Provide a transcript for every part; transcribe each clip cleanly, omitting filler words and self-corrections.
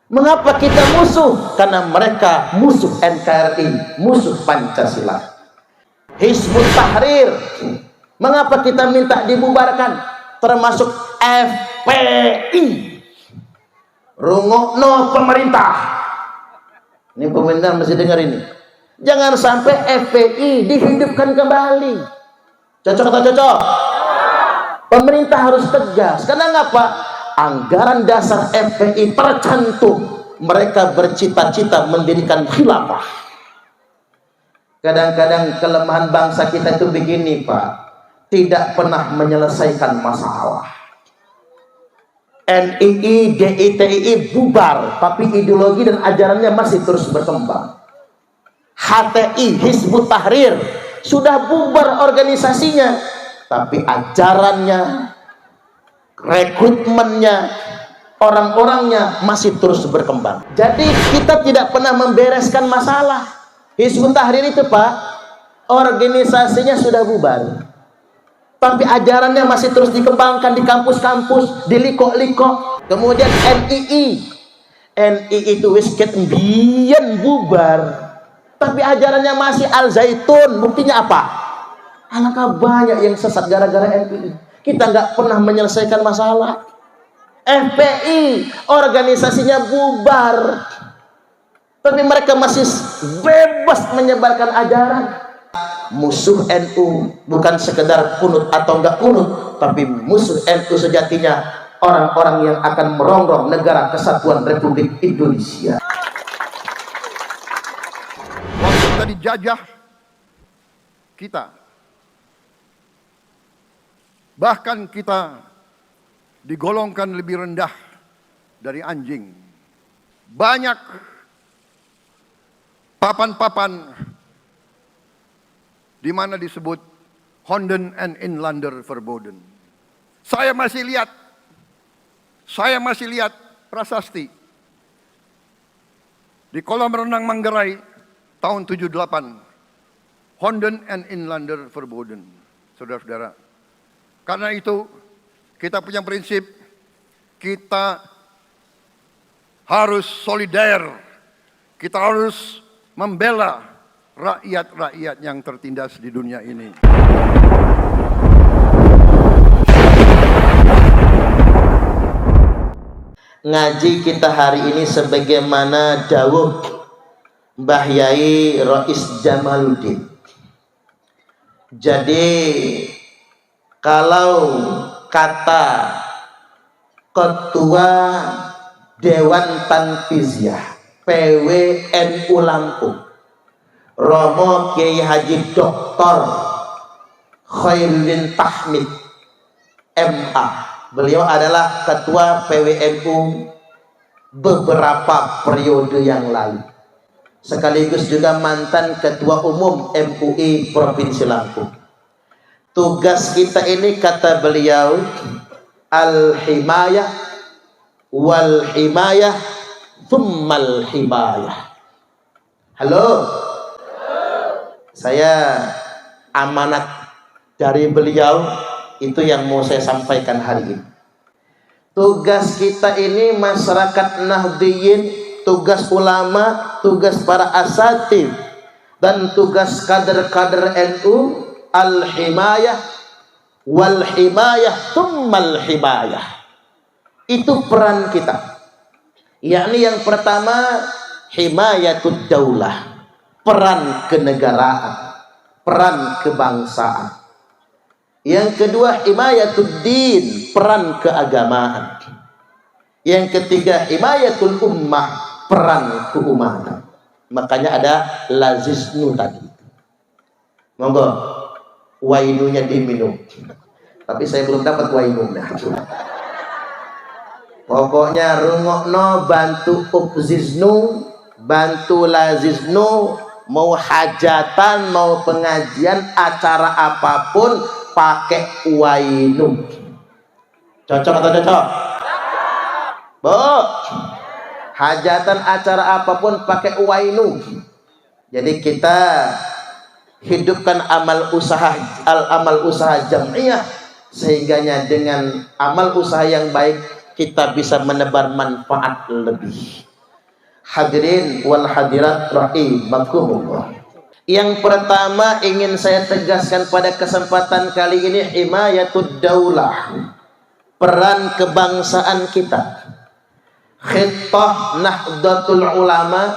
Mengapa kita musuh? Karena mereka musuh NKRI, musuh Pancasila. Hizbut Tahrir, mengapa kita minta dibubarkan? Termasuk FPI. Rungokno pemerintah. Ini pemerintah mesti dengar ini. Jangan sampai FPI dihidupkan kembali. Cocok atau cocok? Pemerintah harus tegas. Karena ngapa? Anggaran dasar FPI tercantum mereka bercita-cita mendirikan khilafah. Kadang-kadang kelemahan bangsa kita itu begini, Pak, tidak pernah menyelesaikan masalah. NII, DITII bubar, tapi ideologi dan ajarannya masih terus berkembang. HTI, Hizbut Tahrir, sudah bubar organisasinya, tapi ajarannya, rekrutmennya, orang-orangnya masih terus berkembang. Jadi kita tidak pernah membereskan masalah. Hizbut Tahrir itu, Pak, organisasinya sudah bubar, tapi ajarannya masih terus dikembangkan di kampus-kampus, di liko-liko. Kemudian NII itu wisket mbiyen bubar, tapi ajarannya masih Al-Zaitun. Buktinya apa? Alangkah banyak yang sesat gara-gara NII. Kita nggak pernah menyelesaikan masalah. FPI organisasinya bubar, tapi mereka masih bebas menyebarkan ajaran. Musuh NU bukan sekedar kunut atau enggak kunut, tapi musuh NU sejatinya orang-orang yang akan merongrong negara kesatuan Republik Indonesia. Waktu kita dijajah, kita bahkan kita digolongkan lebih rendah dari anjing. Banyak papan-papan di mana disebut Honden and Inlander Verboden. Saya masih lihat prasasti di kolam renang Manggarai tahun 78. Honden and Inlander Verboden, saudara-saudara. Karena itu kita punya prinsip, kita harus solider, kita harus membela rakyat-rakyat yang tertindas di dunia ini. Ngaji kita hari ini sebagaimana dawuh Mbah Yai Rais Jamaluddin. Jadi kalau kata Ketua Dewan Tanfiziyah PWNU Lampung, Romo Kiai Haji Dr. Khairuddin Tahmid MA, beliau adalah Ketua PWNU beberapa periode yang lalu, sekaligus juga mantan Ketua Umum MUI Provinsi Lampung. Tugas kita ini, kata beliau, al-himayah wal-himayah thummal himayah. Halo, saya amanat dari beliau itu yang mau saya sampaikan hari ini. Tugas kita ini masyarakat Nahdliyin, tugas ulama, tugas para asatidz, dan tugas kader-kader NU, al-himayah wal-himayah thummal himayah. Itu peran kita. Yakni yang pertama, himayatud daulah, peran kenegaraan, peran kebangsaan. Yang kedua, himayatud din, peran keagamaan. Yang ketiga, himayatul ummah, peran keumatan. Makanya ada lazisnu tadi. Monggo wainunya diminum, tapi saya belum dapat wainunya. Pokoknya rungokno, bantu ubziznu, bantu laziznu, mau hajatan, mau pengajian, acara apapun pakai wainu. Cocok atau cocok? Bu, hajatan acara apapun pakai wainu. Jadi kita hidupkan amal usaha jam'iyah, sehingganya dengan amal usaha yang baik kita bisa menebar manfaat lebih. Hadirin wal hadirat rahimakumullah. Yang pertama ingin saya tegaskan pada kesempatan kali ini, himayatud daulah, peran kebangsaan kita. Khittah Nahdlatul Ulama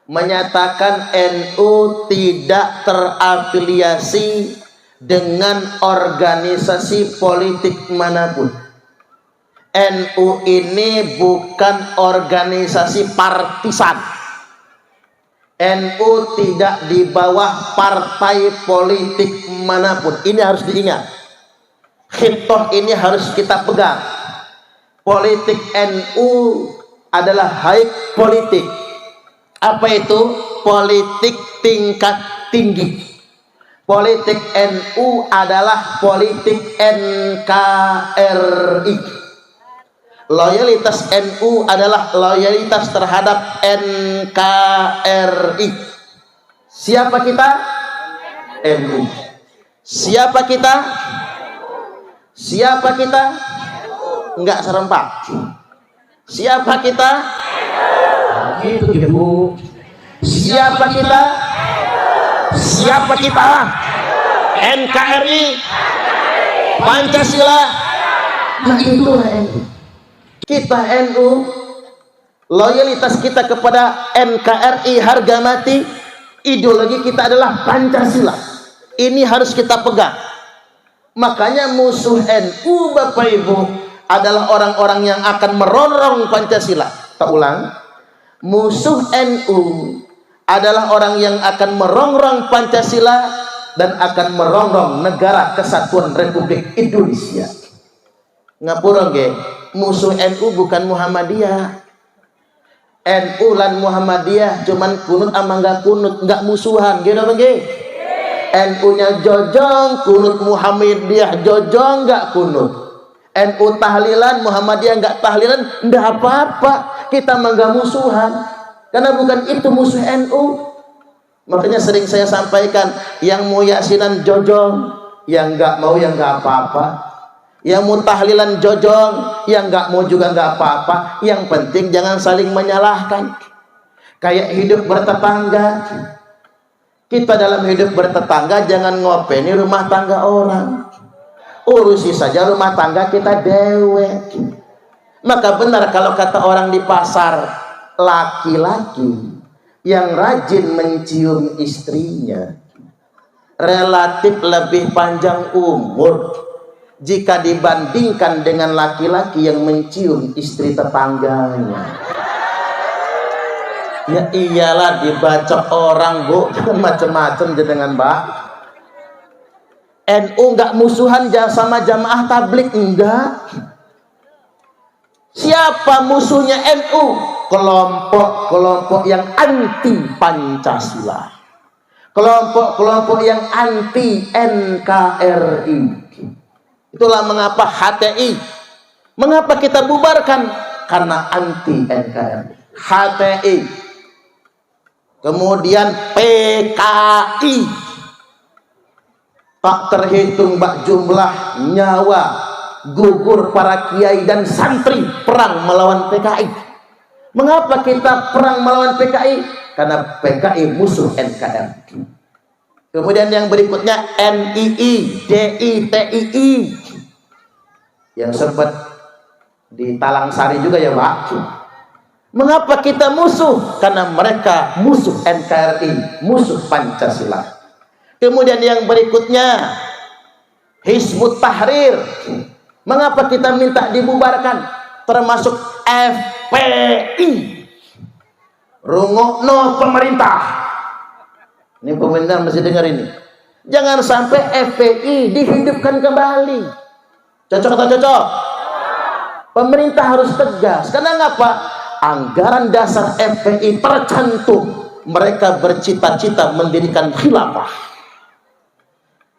menyatakan NU tidak terafiliasi dengan organisasi politik manapun. NU ini bukan organisasi partisan. NU tidak di bawah partai politik manapun. Ini harus diingat. Khittah ini harus kita pegang. Politik NU adalah high politik. Apa itu? Politik tingkat tinggi. Politik NU adalah politik NKRI. Loyalitas NU adalah loyalitas terhadap NKRI. Siapa kita? NU. Siapa kita? Siapa kita? Enggak serempak. Siapa kita? Gitu Bu. Siapa kita? Siapa kita? NKRI, Pancasila. Nah itulah NU. Kita NU, loyalitas kita kepada NKRI harga mati, ideologi kita adalah Pancasila. Ini harus kita pegang. Makanya musuh NU Bapak Ibu adalah orang-orang yang akan merongrong Pancasila. Tak ulang. Musuh NU adalah orang yang akan merongrong Pancasila dan akan merongrong negara kesatuan Republik Indonesia. Ngapura nggih? Musuh NU bukan Muhammadiyah. NU lan Muhammadiyah cuman kunut ama enggak kunut, enggak musuhan, gitu apa nggih? NU-nya jojong, kunut Muhammadiyah jojong, enggak kunut. NU tahlilan, Muhammadiyah enggak tahlilan, enggak apa-apa. Kita enggak musuhan. Karena bukan itu musuh NU. Makanya sering saya sampaikan, yang mau yasinan jojong, yang enggak mau yang enggak apa-apa. Yang mau tahlilan jojong, yang nggak mau juga nggak apa-apa. Yang penting jangan saling menyalahkan. Kayak hidup bertetangga. Kita dalam hidup bertetangga jangan ngopeni rumah tangga orang. Urusi saja rumah tangga kita dewek. Maka benar kalau kata orang di pasar, laki-laki yang rajin mencium istrinya relatif lebih panjang umur jika dibandingkan dengan laki-laki yang mencium istri tetangganya. Ya iyalah, dibacok orang Bu, macam-macam dengan Mbak. NU enggak musuhan sama jamaah tablik, enggak. Siapa musuhnya NU? Kelompok-kelompok yang anti Pancasila, kelompok-kelompok yang anti NKRI. Itulah mengapa HTI, mengapa kita bubarkan? Karena anti NKRI. HTI, kemudian PKI, tak terhitung bak jumlah nyawa gugur para kiai dan santri perang melawan PKI. Mengapa kita perang melawan PKI? Karena PKI musuh NKRI. Kemudian yang berikutnya NII, DI, TII, yang sempat di Talang Sari juga ya Pak. Mengapa kita musuh? Karena mereka musuh NKRI, musuh Pancasila. Kemudian yang berikutnya Hizbut Tahrir. Mengapa kita minta dibubarkan? Termasuk FPI. Rungokno pemerintah. Ini pemerintah masih dengar ini. Jangan sampai FPI dihidupkan kembali. Cocok atau cocok? Pemerintah harus tegas. Karena ngapa? Anggaran dasar FPI tercantum. Mereka bercita-cita mendirikan khilafah.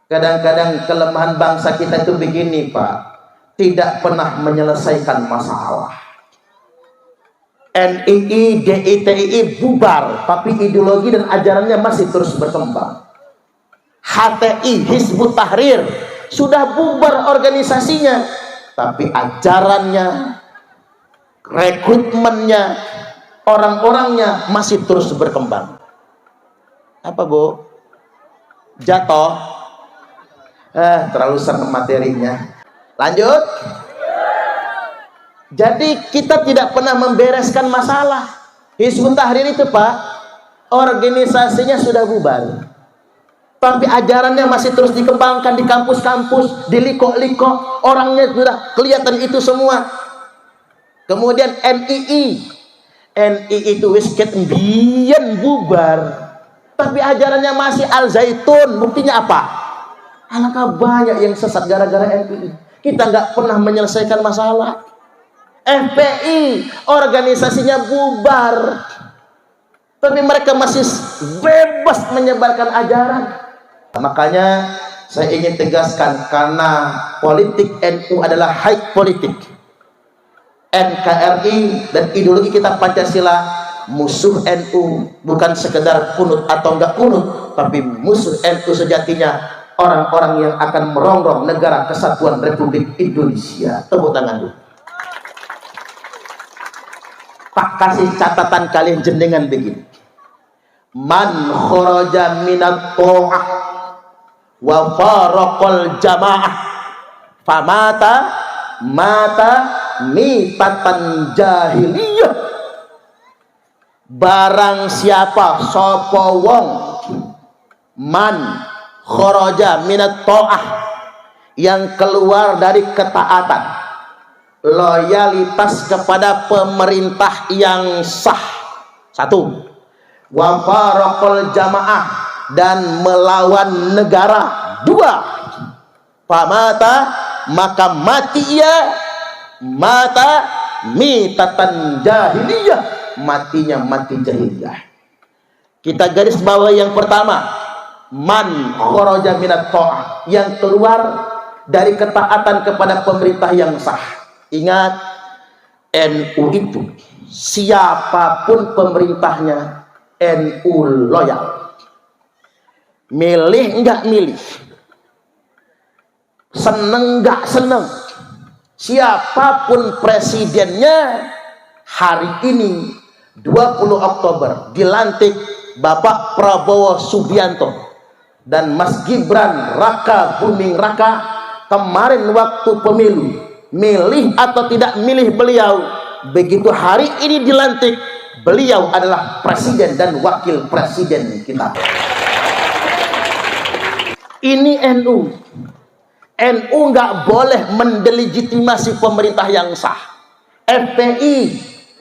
Kadang-kadang kelemahan bangsa kita itu begini Pak. Tidak pernah menyelesaikan masalah. NII, DI, TII bubar, tapi ideologi dan ajarannya masih terus berkembang. HTI, Hizbut Tahrir, sudah bubar organisasinya, tapi ajarannya, rekrutmennya, orang-orangnya masih terus berkembang. Apa Bu? Jatuh? Terlalu serem materinya. Lanjut. Jadi kita tidak pernah membereskan masalah. Hizbut Tahrir itu Pak, organisasinya sudah bubar, tapi ajarannya masih terus dikembangkan di kampus-kampus, di liko-liko, orangnya sudah kelihatan itu semua. Kemudian NII itu wisket mbiyen bubar, tapi ajarannya masih Al Zaitun. Buktinya apa? Alangkah banyak yang sesat gara-gara NII. Kita nggak pernah menyelesaikan masalah. FPI organisasinya bubar, tapi mereka masih bebas menyebarkan ajaran. Makanya saya ingin tegaskan, karena politik NU adalah high politik, NKRI dan ideologi kita Pancasila, musuh NU bukan sekedar kunut atau enggak kunut, tapi musuh NU sejatinya orang-orang yang akan merongrong negara kesatuan Republik Indonesia. Tepuk tangan dulu. Tak kasih catatan kalian jenengan begini. Man kharaja minat ta'ah wa faraqal jamaah famata mata mitatan jahiliyah. Barang siapa sapa wong man kharaja minat ta'ah, yang keluar dari ketaatan, loyalitas kepada pemerintah yang sah, satu, wa faraqal jamaah, dan melawan negara, dua, famata, maka mati ia mata mitatan jahiliyah, matinya mati jahiliyah. Kita garis bawah yang pertama, man kharaja minat ta'ah, yang keluar dari ketaatan kepada pemerintah yang sah. Ingat, NU itu siapapun pemerintahnya, NU loyal. Milih enggak milih, seneng enggak seneng, siapapun presidennya, hari ini 20 Oktober dilantik Bapak Prabowo Subianto dan Mas Gibran Raka Buming Raka. Kemarin waktu pemilu, milih atau tidak milih beliau, begitu hari ini dilantik, beliau adalah presiden dan wakil presiden kita. Ini NU. NU nggak boleh mendelegitimasi pemerintah yang sah. FPI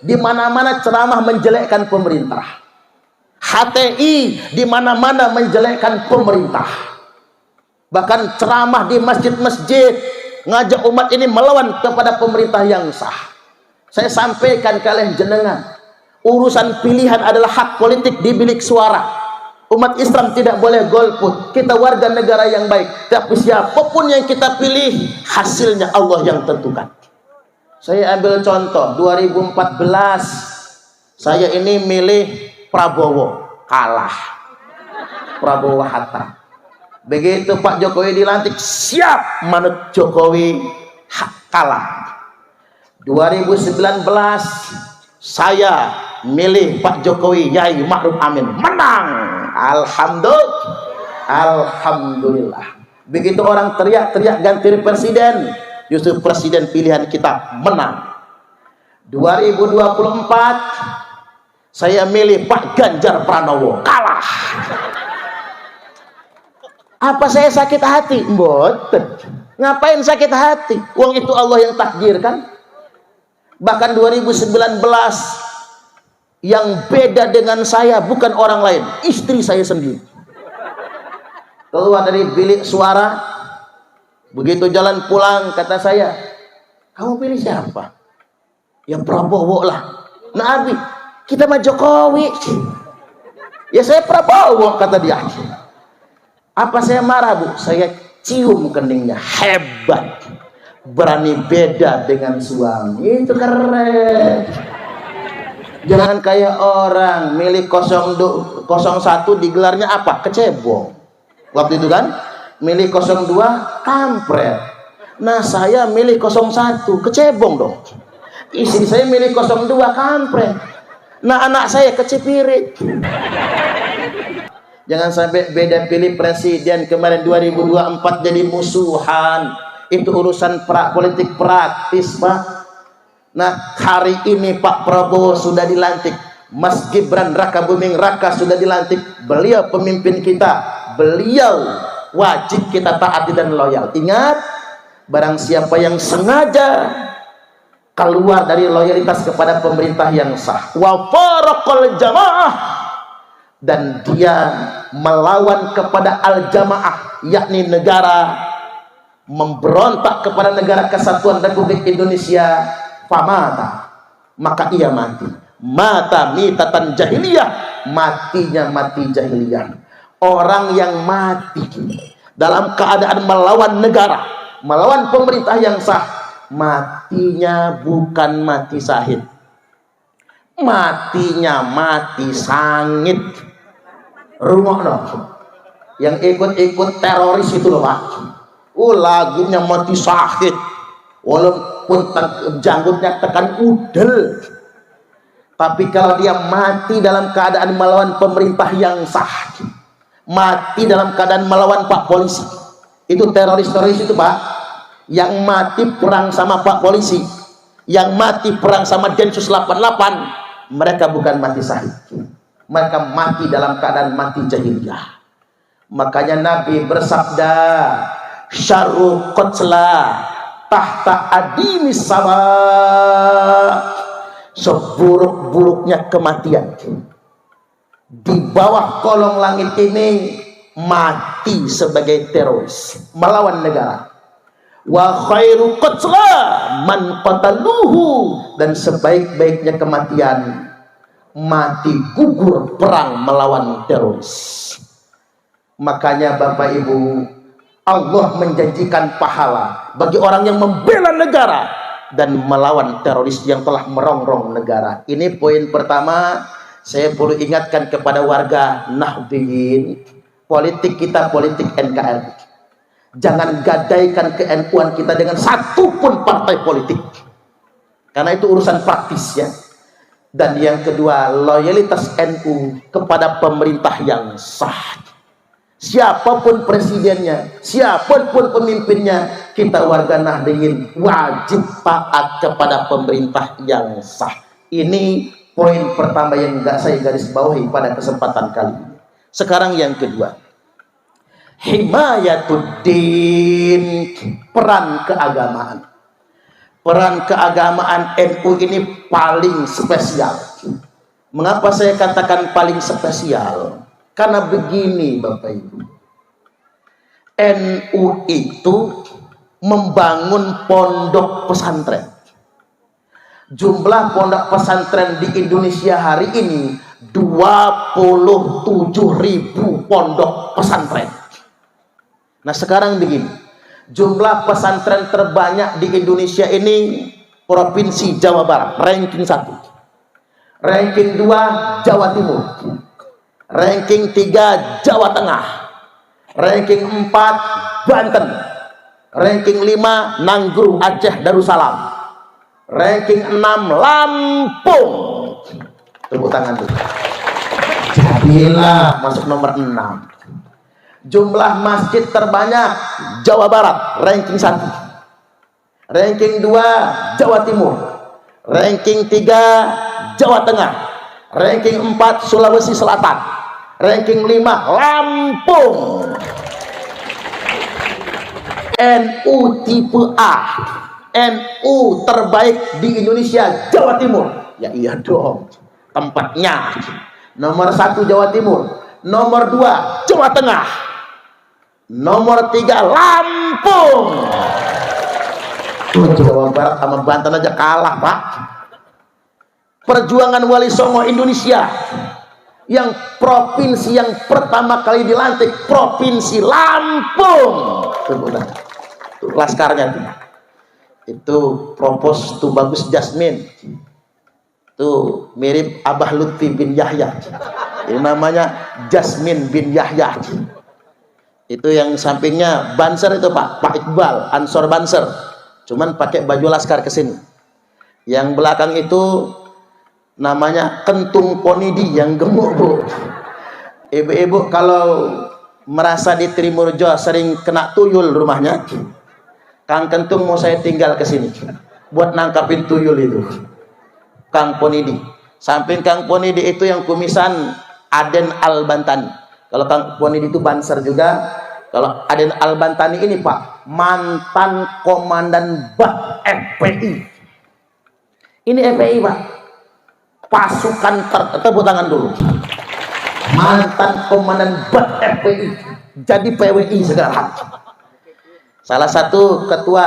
di mana-mana ceramah menjelekkan pemerintah. HTI di mana-mana menjelekkan pemerintah. Bahkan ceramah di masjid-masjid ngajak umat ini melawan kepada pemerintah yang sah. Saya sampaikan kalian jenengan, urusan pilihan adalah hak politik di bilik suara. Umat Islam tidak boleh golput. Kita warga negara yang baik, tapi siapapun yang kita pilih, hasilnya Allah yang tentukan. Saya ambil contoh 2014, saya ini milih Prabowo, kalah. Prabowo Hatta. Begitu Pak Jokowi dilantik, siap manut Jokowi, kalah. 2019 saya milih Pak Jokowi, Yai Ma'ruf Amin, menang. Alhamdulillah. Begitu orang teriak-teriak ganti presiden, justru presiden pilihan kita menang. 2024 saya milih Pak Ganjar Pranowo, kalah. Apa saya sakit hati? Mboten. Ngapain sakit hati? Uang itu Allah yang takdirkan. Bahkan 2019 yang beda dengan saya bukan orang lain, istri saya sendiri. Keluar dari bilik suara, begitu jalan pulang kata saya, kamu pilih siapa? Ya Prabowo lah. Nah Abi, kita mah Jokowi. Ya saya Prabowo, kata dia. Apa saya marah Bu? Saya cium keningnya, hebat, berani beda dengan suami, itu keren. Jangan kayak orang milih 01 digelarnya apa? Kecebong. Waktu itu kan milih 02 kampret. Nah saya milih 01, kecebong dong. Istri saya milih 02 kampret. Nah, anak saya kecipirit. Jangan sampai beda pilih presiden kemarin 2024 jadi musuhan. Itu urusan politik praktis, Pak. Nah, hari ini Pak Prabowo sudah dilantik, Mas Gibran Raka Buming Raka sudah dilantik. Beliau pemimpin kita, beliau wajib kita taati dan loyal. Ingat, barang siapa yang sengaja keluar dari loyalitas kepada pemerintah yang sah, wa faraqal jamaah, dan dia melawan kepada al-jamaah, yakni negara, memberontak kepada negara kesatuan Republik Indonesia, famata, maka ia mati. Mata mitatan jahiliyah, matinya mati jahiliyah. Orang yang mati dalam keadaan melawan negara, melawan pemerintah yang sah, matinya bukan mati syahid, matinya mati sangit. Rumah no, yang ikut-ikut teroris itu loh Pak, lagunya mati syahid, walaupun janggutnya tekan udel. Tapi kalau dia mati dalam keadaan melawan pemerintah yang sah, mati dalam keadaan melawan Pak Polisi, itu teroris-teroris itu Pak, yang mati perang sama Pak Polisi, yang mati perang sama Densus 88, mereka bukan mati syahid, mereka mati dalam keadaan mati jahiliyah. Makanya Nabi bersabda, syarru qatla tahta adimis sama, seburuk-buruknya kematian di bawah kolong langit ini mati sebagai teroris melawan negara. Wa khairu qatla man qataluhu, dan sebaik-baiknya kematian mati gugur perang melawan teroris. Makanya Bapak Ibu, Allah menjanjikan pahala bagi orang yang membela negara dan melawan teroris yang telah merongrong negara. Ini poin pertama. Saya perlu ingatkan kepada warga Nahdliyin, politik kita politik NKRI. Jangan gadaikan ke-NU-an kita dengan satupun partai politik, karena itu urusan praktis ya. Dan yang kedua, loyalitas NU kepada pemerintah yang sah. Siapapun presidennya, siapapun pemimpinnya, kita warga Nahdliyin wajib taat kepada pemerintah yang sah. Ini poin pertama yang saya garis bawahi pada kesempatan kali ini. Sekarang yang kedua, himayatuddin, peran keagamaan. Peran keagamaan NU ini paling spesial. Mengapa saya katakan paling spesial? Karena begini Bapak Ibu, NU itu membangun pondok pesantren. Jumlah pondok pesantren di Indonesia hari ini 27.000 pondok pesantren. Nah sekarang begini, jumlah pesantren terbanyak di Indonesia ini Provinsi Jawa Barat, ranking 1. Ranking 2 Jawa Timur. Ranking 3 Jawa Tengah. Ranking 4 Banten. Ranking 5 Nangguru Aceh Darussalam. Ranking 6 Lampung. Tepuk tangan dulu. Jadilah masuk nomor 6. Jumlah masjid terbanyak Jawa Barat, ranking 1. Ranking 2 Jawa Timur. Ranking 3 Jawa Tengah. Ranking 4 Sulawesi Selatan. Ranking 5 Lampung. NU tipe A, NU terbaik di Indonesia Jawa Timur. Ya iya dong, tempatnya nomor 1 Jawa Timur, nomor 2 Jawa Tengah, nomor 3 Lampung. Jawa Barat sama Banten aja kalah Pak. Perjuangan Wali Songo Indonesia, yang provinsi yang pertama kali dilantik Provinsi Lampung. Tuh laskarnya itu propos tuh bagus Jasmine. Tuh mirip Abah Lutfi bin Yahya. Ini namanya Jasmine bin Yahya. Itu yang sampingnya Banser itu Pak Iqbal, Ansor Banser. Cuman pakai baju laskar ke sini. Yang belakang itu namanya kentung ponidi yang gemuk, Bu. Ibu-ibu kalau merasa di Trimurjo sering kena tuyul rumahnya, Kang Kentung mau saya tinggal ke sini buat nangkapin tuyul itu. Kang Ponidi, samping Kang Ponidi itu yang kumisan Aden Al-Bantani. Kalau Kang Ponidi itu Banser juga. Kalau Aden Al-Bantani ini Pak, mantan komandan BAK FPI. Ini FPI Pak, pasukan tepuk tangan dulu. Mantan komandan BAK FPI, jadi PWI sekarang. Salah satu ketua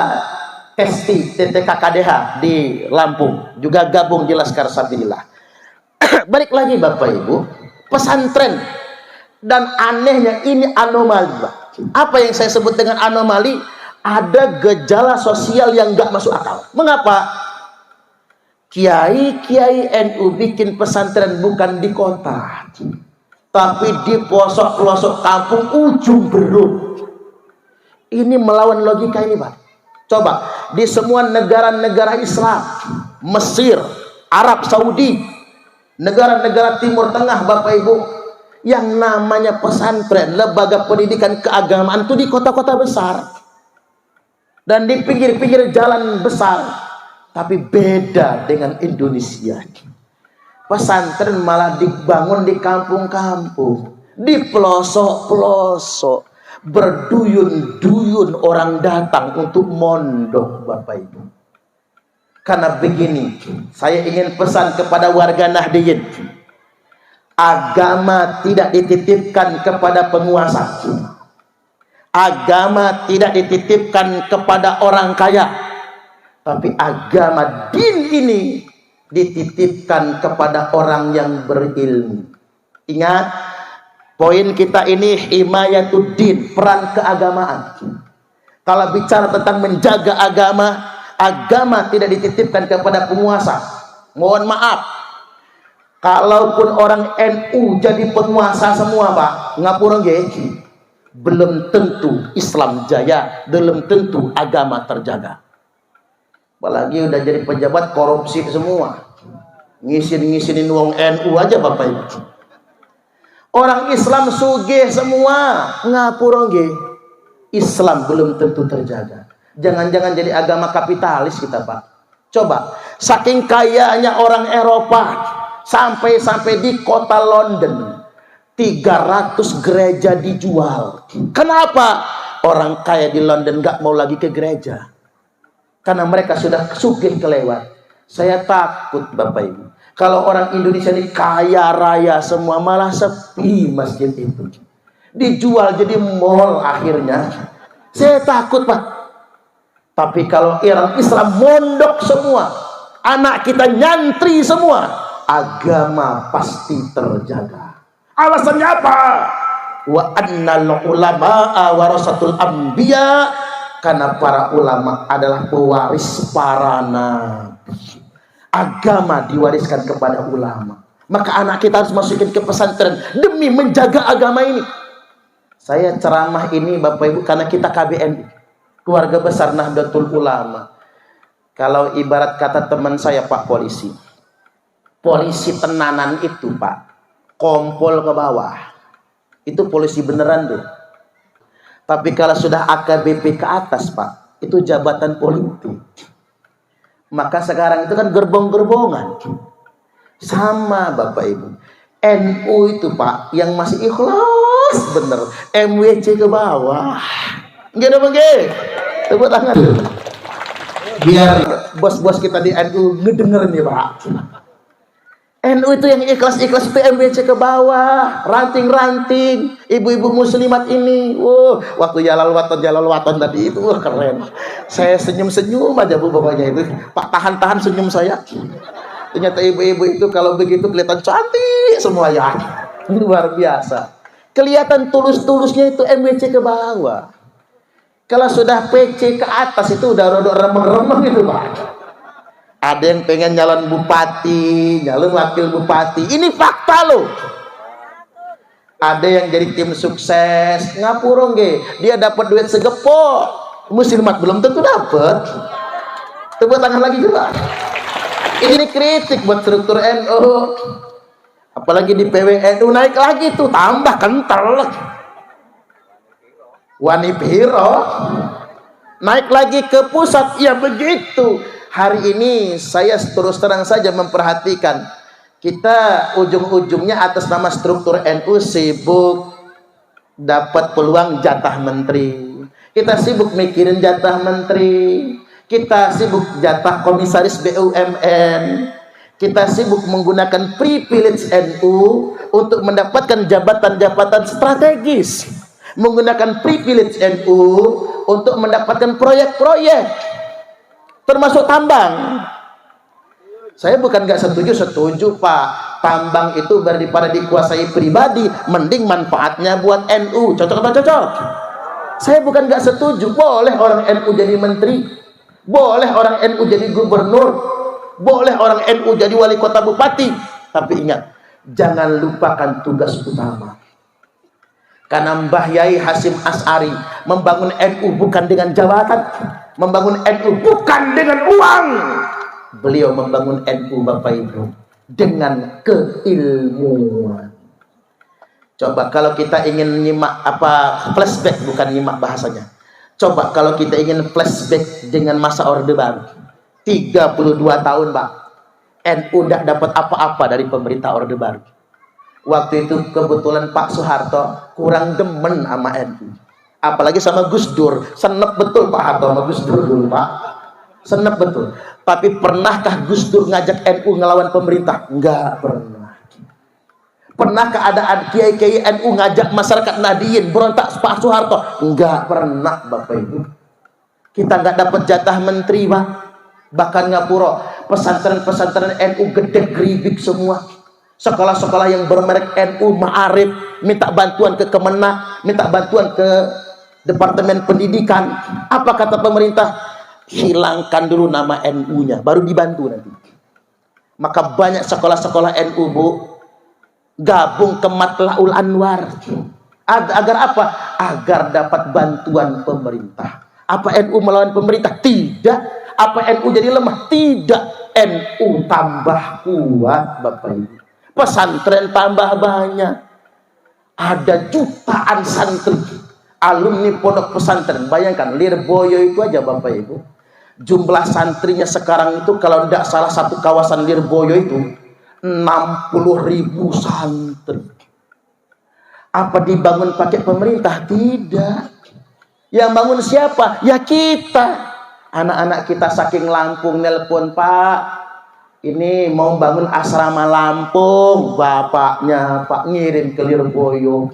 Kesti TTKKDH di Lampung, juga gabung di Laskar Sabilillah. Balik lagi Bapak Ibu, pesantren. Dan anehnya ini anomali Pak. Apa yang saya sebut dengan anomali? Ada gejala sosial yang gak masuk akal. Mengapa? Kiai-kiai NU bikin pesantren bukan di kota, tapi di pelosok-pelosok kampung ujung Beruk. Ini melawan logika ini Pak. Coba di semua negara-negara Islam, Mesir, Arab Saudi, negara-negara Timur Tengah Bapak Ibu, yang namanya pesantren, lembaga pendidikan keagamaan itu di kota-kota besar dan di pinggir-pinggir jalan besar. Tapi beda dengan Indonesia. Pesantren malah dibangun di kampung-kampung, di pelosok-pelosok. Berduyun-duyun orang datang untuk mondok Bapak Ibu. Karena begini, saya ingin pesan kepada warga Nahdliyin. Agama tidak dititipkan kepada penguasa. Agama tidak dititipkan kepada orang kaya. Tapi agama din ini dititipkan kepada orang yang berilmu. Ingat, poin kita ini himayatuddin, peran keagamaan. Kalau bicara tentang menjaga agama, agama tidak dititipkan kepada penguasa. Mohon maaf, kalaupun orang NU jadi penguasa semua Pak, ngapura nggih, belum tentu Islam jaya, belum tentu agama terjaga. Apalagi udah jadi pejabat korupsi semua, ngisin-ngisinin wong NU aja Bapak Ibu. Orang Islam sugih semua, ngapura nggih, Islam belum tentu terjaga. Jangan-jangan jadi agama kapitalis kita Pak. Coba, saking kayanya orang Eropa, sampai di kota London 300 gereja dijual. Kenapa? Orang kaya di London gak mau lagi ke gereja, karena mereka sudah sugih kelewat. Saya takut Bapak Ibu, kalau orang Indonesia ini kaya raya semua, malah sepi masjid itu, dijual jadi mall akhirnya. Saya takut Pak. Tapi kalau orang Islam mondok semua, anak kita nyantri semua, agama pasti terjaga. Alasannya apa? Wa annal ulama'a warasatul anbiya, karena para ulama adalah pewaris para nabi. Agama diwariskan kepada ulama. Maka anak kita harus masukin ke pesantren demi menjaga agama ini. Saya ceramah ini Bapak Ibu karena kita KBNI, keluarga besar Nahdlatul Ulama. Kalau ibarat kata teman saya Pak polisi, polisi tenanan itu Pak, kompol ke bawah, itu polisi beneran tuh. Tapi kalau sudah AKBP ke atas Pak, itu jabatan politik. Maka sekarang itu kan gerbong-gerbongan. Sama Bapak Ibu, NU itu Pak, yang masih ikhlas bener, MWC ke bawah. Gak ada bang, tepuk tangan biar bos-bos kita di NU ngedenger nih Pak. NU itu yang ikhlas-ikhlas itu MWC ke bawah, ranting-ranting, ibu-ibu muslimat ini. Waktu jalal watan tadi itu keren. Saya senyum-senyum aja Bu bapaknya itu. Pak, tahan-tahan senyum saya. Ternyata ibu-ibu itu kalau begitu kelihatan cantik semua ya. Luar biasa. Kelihatan tulus-tulusnya itu MWC ke bawah. Kalau sudah PC ke atas itu udah rodok remeng-remeng itu Pak. Ada yang pengen nyalon bupati, nyalon wakil bupati. Ini fakta loh. Ada yang jadi tim sukses, ngapura nggih, dia dapat duit segepok. Muslimat belum tentu dapat. Tepuk tangan lagi juga. Ini kritik buat struktur NU. Apalagi di PWNU naik lagi tuh, tambah kental. Wani Piro naik lagi ke pusat, ya begitu. Hari ini saya terus terang saja memperhatikan, kita ujung-ujungnya atas nama struktur NU sibuk dapat peluang jatah menteri. Kita sibuk mikirin jatah menteri. Kita sibuk jatah komisaris BUMN. Kita sibuk menggunakan privilege NU untuk mendapatkan jabatan-jabatan strategis. Menggunakan privilege NU untuk mendapatkan proyek-proyek. Termasuk tambang. Saya bukan nggak setuju Pak. Tambang itu daripada dikuasai pribadi, mending manfaatnya buat NU. Cocok atau cocok? Saya bukan nggak setuju. Boleh orang NU jadi menteri, boleh orang NU jadi gubernur, boleh orang NU jadi wali kota bupati. Tapi ingat, jangan lupakan tugas utama. Karena Mbah Yai Hasyim Asy'ari membangun NU bukan dengan jabatan, membangun NU bukan dengan uang. Beliau membangun NU Bapak Ibu dengan keilmuan. Coba kalau kita ingin nyimak flashback, bukan nyimak bahasanya. Coba kalau kita ingin flashback dengan masa Orde Baru. 32 tahun, Pak. NU tidak dapat apa-apa dari pemerintah Orde Baru. Waktu itu kebetulan Pak Soeharto kurang demen sama NU. Apalagi sama Gus Dur. Senep betul Pak Harto sama Gus Dur dulu, Pak. Senep betul. Tapi pernahkah Gus Dur ngajak NU ngelawan pemerintah? Enggak pernah. Pernahkah ada kiai-kiai NU ngajak masyarakat Nadiyin berontak Pak Soeharto? Enggak pernah Bapak Ibu. Kita enggak dapat jatah menteri, Pak. Bahkan ngapura, pesantren-pesantren NU gede geribik semua. Sekolah-sekolah yang bermerek NU Ma'arif minta bantuan ke Kemenak, minta bantuan ke Departemen Pendidikan. Apa kata pemerintah? Hilangkan dulu nama NU-nya, baru dibantu nanti. Maka banyak sekolah-sekolah NU, Bu, gabung ke Matlaul Anwar. Agar apa? Agar dapat bantuan pemerintah. Apa NU melawan pemerintah? Tidak. Apa NU jadi lemah? Tidak. NU tambah kuat, Bapak Ibu. Pesantren tambah banyak. Ada jutaan santri, alumni pondok pesantren. Bayangkan, Lirboyo itu aja Bapak Ibu. Jumlah santrinya sekarang itu kalau tidak salah satu kawasan Lirboyo itu 60.000 santri. Apa dibangun pakai pemerintah? Tidak. Yang bangun siapa? Ya kita. Anak-anak kita saking Lampung nelpon, Pak, ini mau bangun asrama Lampung. Bapaknya Pak ngirim ke Lirboyo.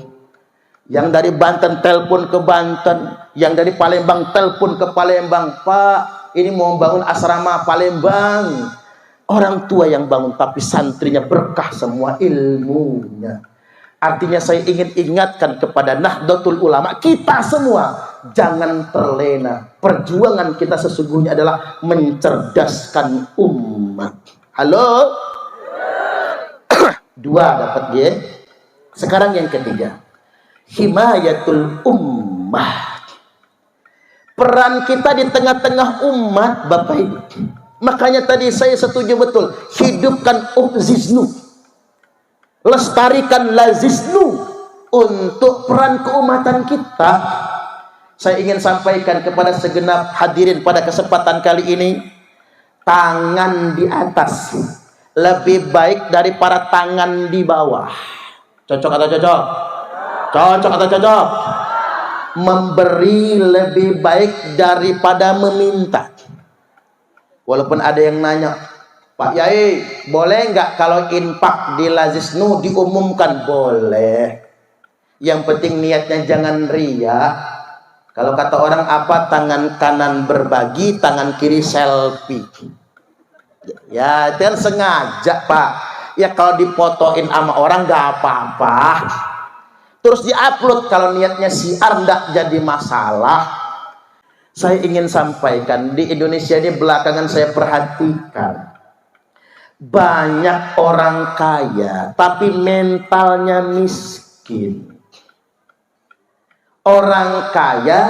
Yang dari Banten telepon ke Banten, yang dari Palembang telepon ke Palembang, Pak, ini mau bangun asrama Palembang. Orang tua yang bangun, tapi santrinya berkah semua ilmunya. Artinya saya ingin ingatkan kepada Nahdlatul Ulama, kita semua jangan terlena. Perjuangan kita sesungguhnya adalah mencerdaskan umat. Halo? Dua dapat ya. Sekarang yang ketiga, himayatul ummah. Peran kita di tengah-tengah umat, Bapak Ibu. Makanya tadi saya setuju betul, hidupkan Ziznu, lestarikan Laziznu untuk peran keumatan kita. Saya ingin sampaikan kepada segenap hadirin pada kesempatan kali ini, tangan di atas lebih baik daripada tangan di bawah. Cocok atau cocok? Cocok atau cocok? Memberi lebih baik daripada meminta. Walaupun ada yang nanya, Pak Yai, boleh nggak kalau infak di Laziznu diumumkan? Boleh. Yang penting niatnya jangan ria. Kalau kata orang apa, tangan kanan berbagi, tangan kiri selfie. Ya, itu kan sengaja, Pak. Ya kalau dipotoin sama orang nggak apa-apa. Terus diupload, kalau niatnya siar nggak jadi masalah. Saya ingin sampaikan, di Indonesia ini belakangan saya perhatikan, banyak orang kaya tapi mentalnya miskin. Orang kaya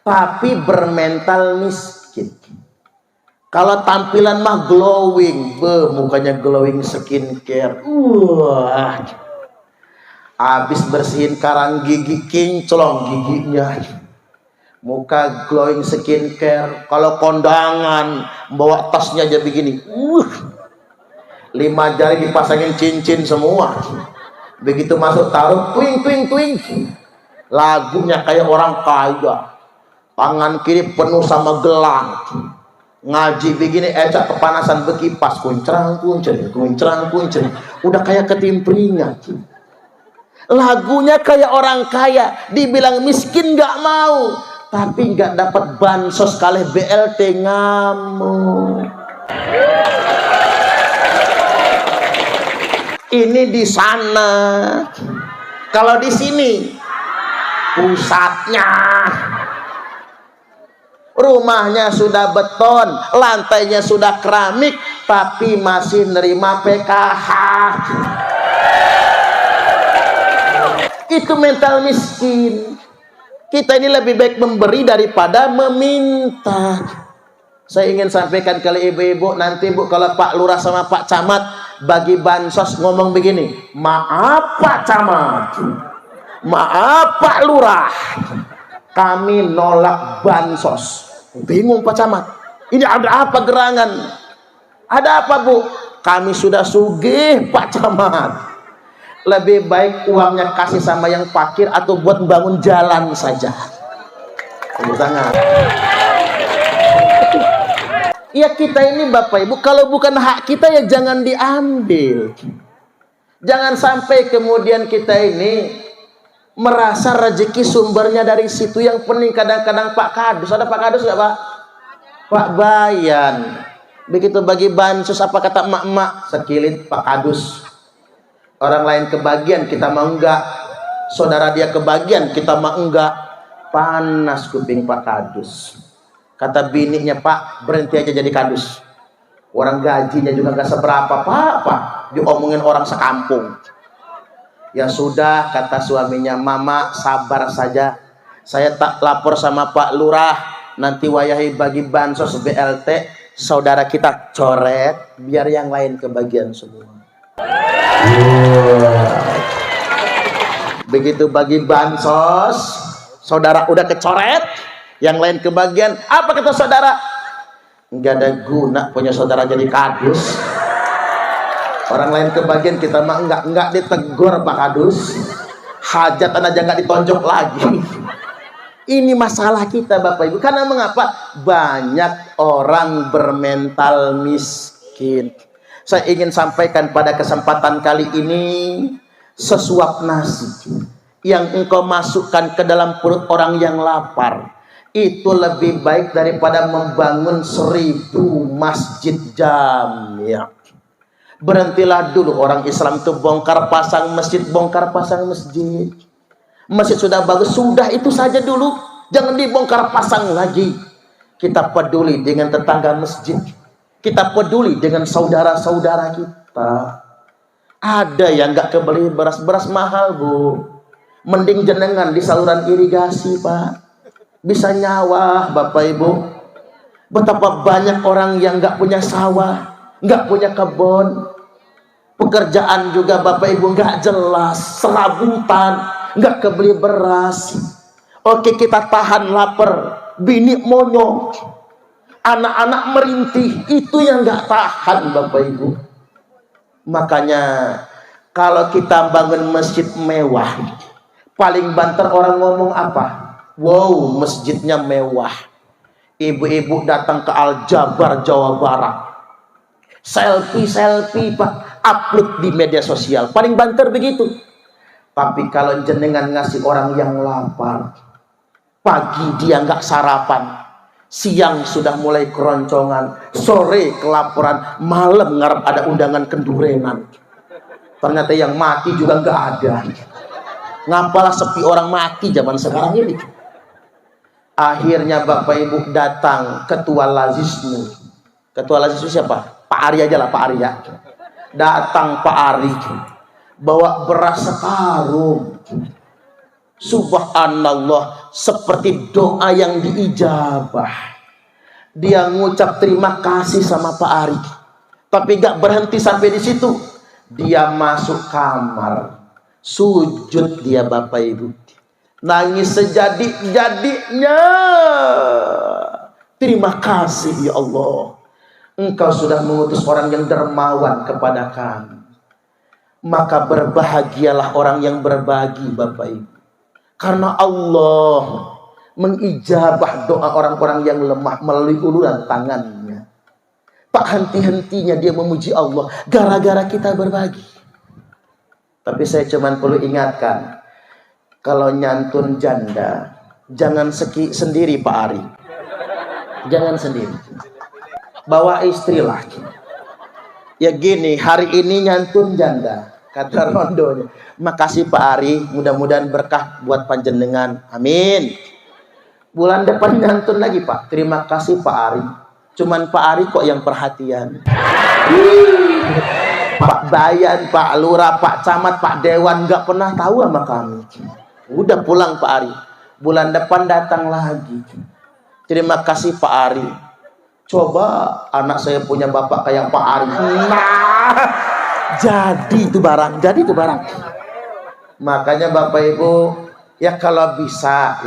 tapi bermental miskin. Kalau tampilan mah glowing, mukanya glowing skincare. Habis bersihin karang gigi, kinclong giginya. Muka glowing skincare. Kalau kondangan bawa tasnya aja begini. 5 jari dipasangin cincin semua. Begitu masuk taruh, twing twing twing. Lagunya kayak orang kaya. Tangan kiri penuh sama gelang. Ngaji begini ecak kepanasan bekipas, kuncrang kuncring, kuncrang kuncring. Udah kayak ketimpringan. Lagunya kayak orang kaya, dibilang miskin nggak mau, tapi nggak dapat bansos kali BLT, ngamuk. Ini di sana, kalau di sini pusatnya. Rumahnya sudah beton, lantainya sudah keramik, tapi masih nerima PKH. Itu mental miskin. Kita ini lebih baik memberi daripada meminta. Saya ingin sampaikan ke ibu-ibu, nanti Bu, kalau Pak Lurah sama Pak Camat bagi bansos ngomong begini, maaf Pak Camat, maaf Pak Lurah, kami nolak bansos. Bingung Pak Camat, ini ada apa gerangan? Ada apa Bu? Kami sudah sugih Pak Camat. Lebih baik uangnya kasih sama yang fakir atau buat membangun jalan saja. Tepuk tangan. Ya kita ini Bapak Ibu, kalau bukan hak kita ya jangan diambil. Jangan sampai kemudian kita ini merasa rezeki sumbernya dari situ. Yang penting kadang-kadang Pak Kadus, ada Pak Kadus nggak Pak? Pak Bayan. Begitu bagi bansos apa kata emak-emak? Sekilit Pak Kadus. Orang lain kebagian, kita mah enggak. Saudara dia kebagian, kita mah enggak. Panas kuping Pak Kadus. Kata bininya, Pak berhenti aja jadi kadus. Orang gajinya juga nggak seberapa Pak. Diomongin orang sekampung. Ya sudah, kata suaminya, Mama sabar saja. Saya tak lapor sama Pak Lurah. Nanti wayahi bagi bansos BLT, saudara kita coret, biar yang lain kebagian semua. Begitu bagi bansos, saudara udah kecoret, yang lain kebagian. Apa kata saudara? Nggak ada guna punya saudara jadi kadus. Orang lain kebagian, kita mah enggak ditegur Pak Kadus. Hajatan aja nggak ditonjok lagi. Ini masalah kita Bapak Ibu. Karena mengapa? Banyak orang bermental miskin. Saya ingin sampaikan pada kesempatan kali ini, sesuap nasi yang engkau masukkan ke dalam perut orang yang lapar itu lebih baik daripada membangun 1000 masjid jamiah. Berhentilah dulu orang Islam itu bongkar pasang masjid, bongkar pasang masjid. Masjid sudah bagus, sudah itu saja dulu, jangan dibongkar pasang lagi. Kita peduli dengan tetangga masjid, kita peduli dengan saudara-saudara kita. Ada yang nggak kebeli beras mahal Bu, mending jenengan di saluran irigasi Pak, bisa nyawa Bapak Ibu. Betapa banyak orang yang nggak punya sawah, nggak punya kebun, pekerjaan juga Bapak Ibu nggak jelas, serabutan, nggak kebeli beras. Oke, kita tahan lapar, bini monyong, anak-anak merintih, itu yang nggak tahan Bapak Ibu. Makanya kalau kita bangun masjid mewah, paling banter orang ngomong apa? Wow, masjidnya mewah. Ibu-ibu datang ke Al-Jabar Jawa Barat, selfie Pak, upload di media sosial, paling banter begitu. Tapi kalau jenengan ngasih orang yang lapar, pagi dia nggak sarapan, siang sudah mulai keroncongan, sore kelaparan, malam ngarep ada undangan kendurenan. Ternyata yang mati juga nggak ada. Ngapalah sepi orang mati zaman sekarang ini. Akhirnya Bapak Ibu datang ketua Lazismu. Ketua Lazismu siapa? Pak Ari aja lah, Pak Ari ya. Datang Pak Ari, bawa beras sekarung. Subhanallah, seperti doa yang diijabah. Dia ngucap terima kasih sama Pak Ari. Tapi gak berhenti sampai di situ. Dia masuk kamar, sujud dia Bapak Ibu, nangis sejadi-jadinya. Terima kasih ya Allah, Engkau sudah mengutus orang yang dermawan kepada kami. Maka berbahagialah orang yang berbagi Bapak Ibu, karena Allah mengijabah doa orang-orang yang lemah melalui uluran tangannya. Tak henti-hentinya dia memuji Allah gara-gara kita berbagi. Tapi saya cuma perlu ingatkan, kalau nyantun janda jangan sendiri Pak Ari. Jangan sendiri, bawa istri lagi. Ya gini, hari ini nyantun janda, kata rondonya. Makasih Pak Ari, mudah-mudahan berkah buat panjenengan, amin. Bulan depan nyantun lagi Pak, terima kasih Pak Ari. Cuman Pak Ari kok yang perhatian. Pak Bayan, Pak Lurah, Pak Camat, Pak Dewan nggak pernah tahu sama kami. Udah pulang Pak Ari, bulan depan datang lagi. Terima kasih Pak Ari. Coba anak saya punya bapak kayak Pak Ari. Nah, jadi itu barang. Makanya Bapak Ibu, ya kalau bisa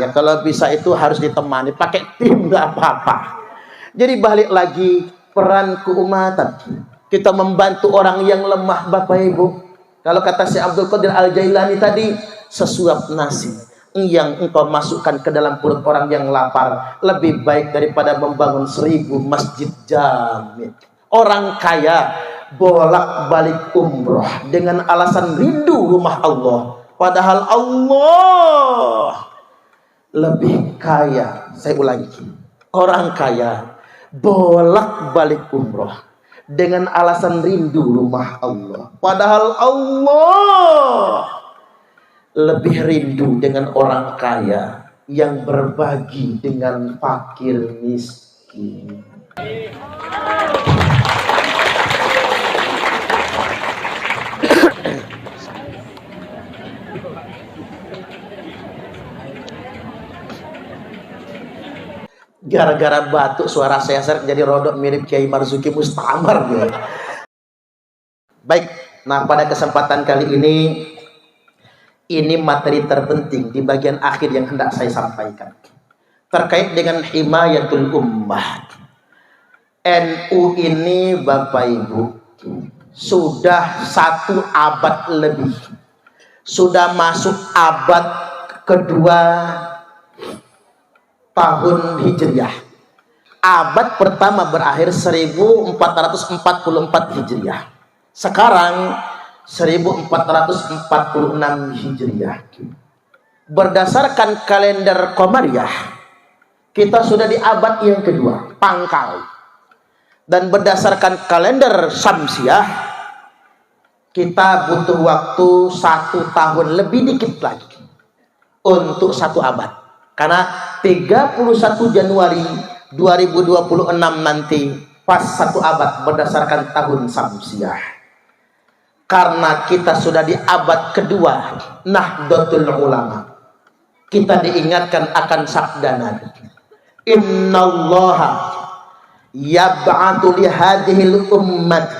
itu harus ditemani, pakai tim nggak apa-apa. Jadi balik lagi peran keumatan. Kita membantu orang yang lemah Bapak Ibu. Kalau kata Syekh Abdul Qadir Al-Jailani tadi, sesuap nasi yang engkau masukkan ke dalam perut orang yang lapar lebih baik daripada membangun 1000 masjid jami. Orang kaya bolak-balik umroh dengan alasan rindu rumah Allah, padahal Allah lebih kaya. Saya ulangi, orang kaya bolak-balik umroh dengan alasan rindu rumah Allah, padahal Allah lebih rindu dengan orang kaya yang berbagi dengan fakir miskin. Gara-gara batuk suara saya seret jadi rodok mirip Kiai Marzuki Mustamar gitu. Baik, nah pada kesempatan kali ini materi terpenting di bagian akhir yang hendak saya sampaikan terkait dengan himayatul ummah. NU ini Bapak Ibu sudah 1 abad lebih, sudah masuk abad kedua tahun Hijriah. Abad pertama berakhir 1444 Hijriah. Sekarang 1446 Hijriah. Berdasarkan kalender Qamariyah, kita sudah di abad yang kedua, pangkal. Dan berdasarkan kalender Syamsiah, kita butuh waktu 1 tahun lebih dikit lagi untuk 1 abad. Karena 31 Januari 2026 nanti pas 1 abad berdasarkan tahun Syamsiah. Karena kita sudah di abad kedua Nahdlatul Ulama, kita diingatkan akan sabda Nabi, innallaha yab'atu li hadhil ummat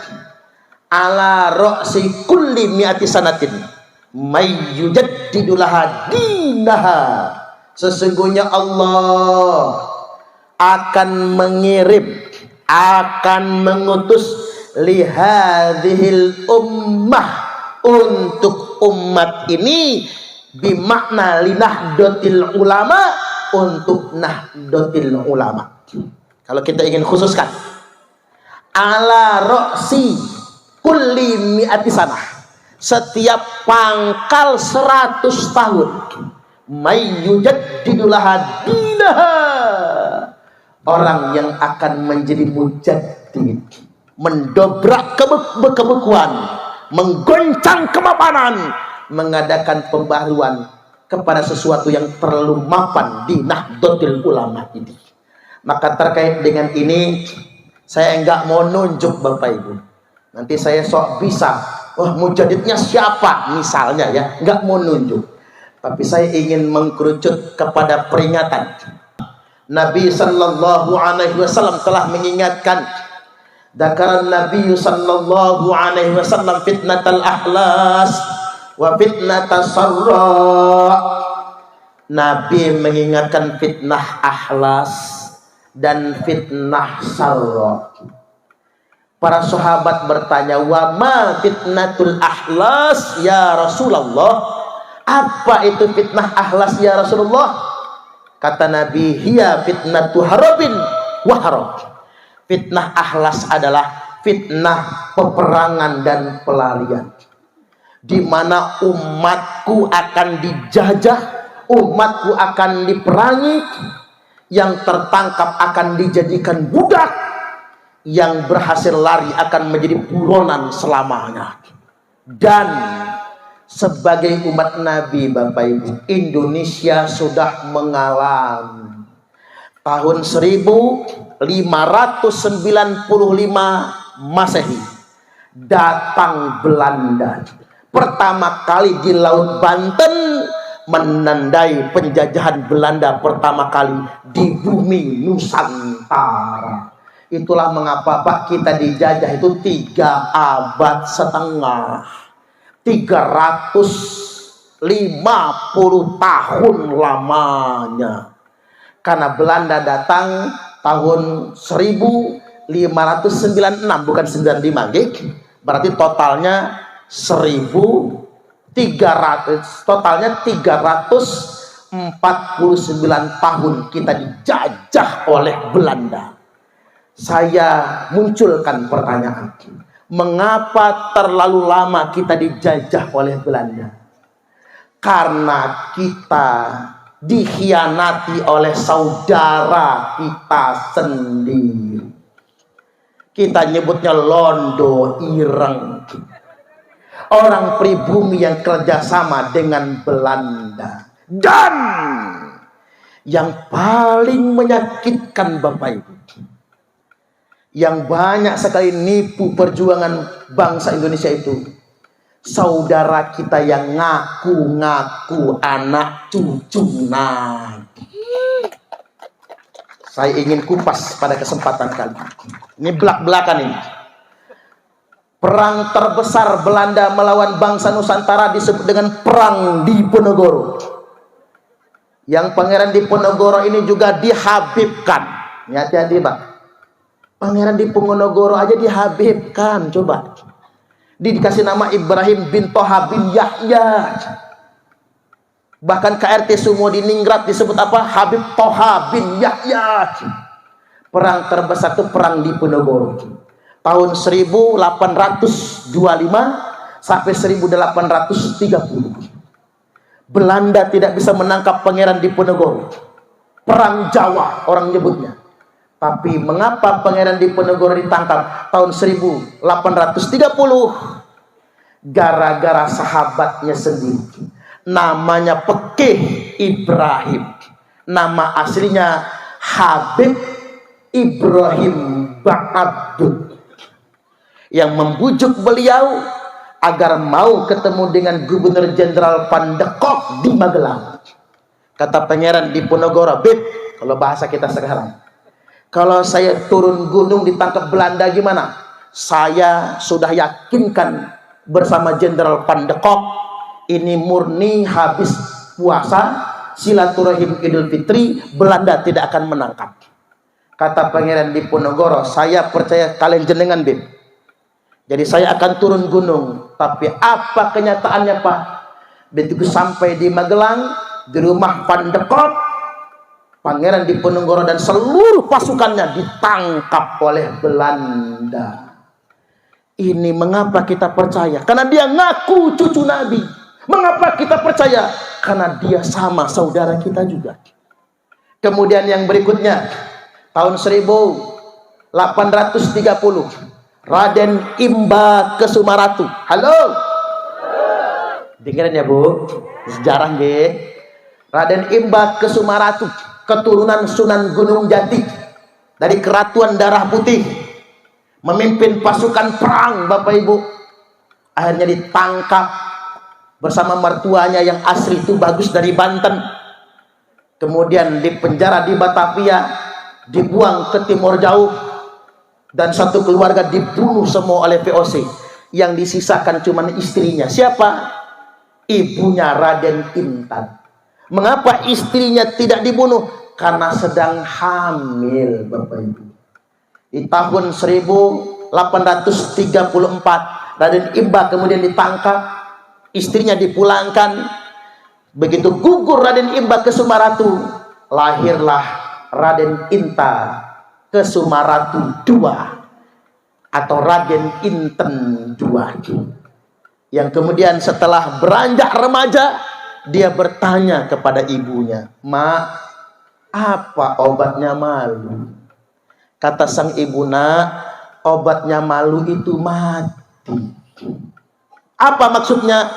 ala ra'si kulli mi'ati sanatin may yujaddidu laha dinaha. Sesungguhnya Allah akan mengutus lihadhil ummah, untuk umat ini, bimakna linahdotil ulama, untuk nahdlatul ulama. Kalau kita ingin khususkan, ala roksi kulli mi'ati sanah, setiap pangkal 100 tahun, mayyujaddidulah dinaha, orang yang akan menjadi mujaddid, mendobrak kebekuan, menggoncang kemapanan, mengadakan pembaruan kepada sesuatu yang terlalu mapan di Nahdlatul Ulama ini. Maka terkait dengan ini, saya enggak mau nunjuk Bapak Ibu. Nanti saya sok bisa, wah mujadidnya siapa misalnya ya, enggak mau nunjuk. Tapi saya ingin mengkerucut kepada peringatan. Nabi sallallahu alaihi wasallam telah mengingatkan, dzakara Nabi sallallahu alaihi wasallam fitnatal ahlas wa fitnatas sarra. Nabi mengingatkan fitnah ahlas dan fitnah sarra. Para sahabat bertanya, wa ma fitnatul ahlas ya Rasulullah? Apa itu fitnah ahlas ya Rasulullah? Kata Nabi, hiya fitnatu harabin wa harab. Fitnah ahlas adalah fitnah peperangan dan pelarian, di mana umatku akan dijajah, umatku akan diperangi, yang tertangkap akan dijadikan budak, yang berhasil lari akan menjadi buronan selamanya. Dan sebagai umat Nabi, Bapak Ibu, Indonesia sudah mengalami tahun 1595 Masehi datang Belanda pertama kali di Laut Banten, menandai penjajahan Belanda pertama kali di bumi Nusantara. Itulah mengapa Pak, kita dijajah itu 3 abad setengah, 350 tahun lamanya. Karena Belanda datang tahun 1596, bukan 95, berarti totalnya 349 tahun kita dijajah oleh Belanda. Saya munculkan pertanyaan, mengapa terlalu lama kita dijajah oleh Belanda? Karena kita dikhianati oleh saudara kita sendiri. Kita nyebutnya londo ireng. Orang pribumi yang kerjasama dengan Belanda. Dan yang paling menyakitkan Bapak Ibu, yang banyak sekali nipu perjuangan bangsa Indonesia itu, saudara kita yang ngaku-ngaku anak cucu Nabi. Saya ingin kupas pada kesempatan kali ini. Belak-belakan ini. Perang terbesar Belanda melawan bangsa Nusantara disebut dengan Perang Diponegoro. Yang Pangeran Diponegoro ini juga dihabibkan. Hati-hati Pak. Pangeran Diponegoro aja dihabibkan, coba. Dikasih nama Ibrahim bin Toha bin Yahya. Bahkan KRT Sumo di Ningrat disebut apa? Habib Toha bin Yahya. Perang terbesar itu Perang Diponegoro. Tahun 1825 sampai 1830. Belanda tidak bisa menangkap Pangeran Diponegoro. Perang Jawa orang nyebutnya. Tapi mengapa Pangeran Diponegoro ditangkap tahun 1830? Gara-gara sahabatnya sendiri. Namanya Pekeh Ibrahim. Nama aslinya Habib Ibrahim Ba'abud. Yang membujuk beliau agar mau ketemu dengan Gubernur Jenderal Pandekok di Magelang. Kata Pangeran Diponegoro, "Beb, kalau bahasa kita sekarang, kalau saya turun gunung ditangkap Belanda gimana? Saya sudah yakinkan bersama Jenderal Pandekok, ini murni habis puasa, silaturahim Idul Fitri, Belanda tidak akan menangkap." Kata Pangeran Diponegoro, "Saya percaya kalian jenengan, Beb. Jadi saya akan turun gunung." Tapi apa kenyataannya Pak? Begitu sampai di Magelang, di rumah Pandekok, Pangeran Diponegoro dan seluruh pasukannya ditangkap oleh Belanda. Ini mengapa kita percaya? Karena dia ngaku cucu Nabi. Mengapa kita percaya? Karena dia sama saudara kita juga. Kemudian yang berikutnya, tahun 1830, Raden Imba Kesumaratu. Halo? Dengerin ya Bu, sejarah nggih. Raden Imba Kesumaratu, keturunan Sunan Gunung Jati, dari Keratuan Darah Putih, memimpin pasukan perang Bapak Ibu. Akhirnya ditangkap bersama mertuanya yang asli itu Bagus dari Banten. kemudian dipenjara di Batavia, dibuang ke Timur Jauh, dan satu keluarga dibunuh semua oleh VOC. Yang disisakan cuma istrinya. Siapa? Ibunya Raden Intan. Mengapa istrinya tidak dibunuh? Karena sedang hamil, Bapak Ibu. Di tahun 1834 Raden Imba kemudian ditangkap, istrinya dipulangkan. Begitu gugur Raden Imba ke Sumaratu, lahirlah Raden Inta ke Sumaratu II atau Raden Inten II. Yang kemudian setelah beranjak remaja, dia bertanya kepada ibunya, "Mak, apa obatnya malu?" Kata sang ibu, "Nak, obatnya malu itu mati." Apa maksudnya?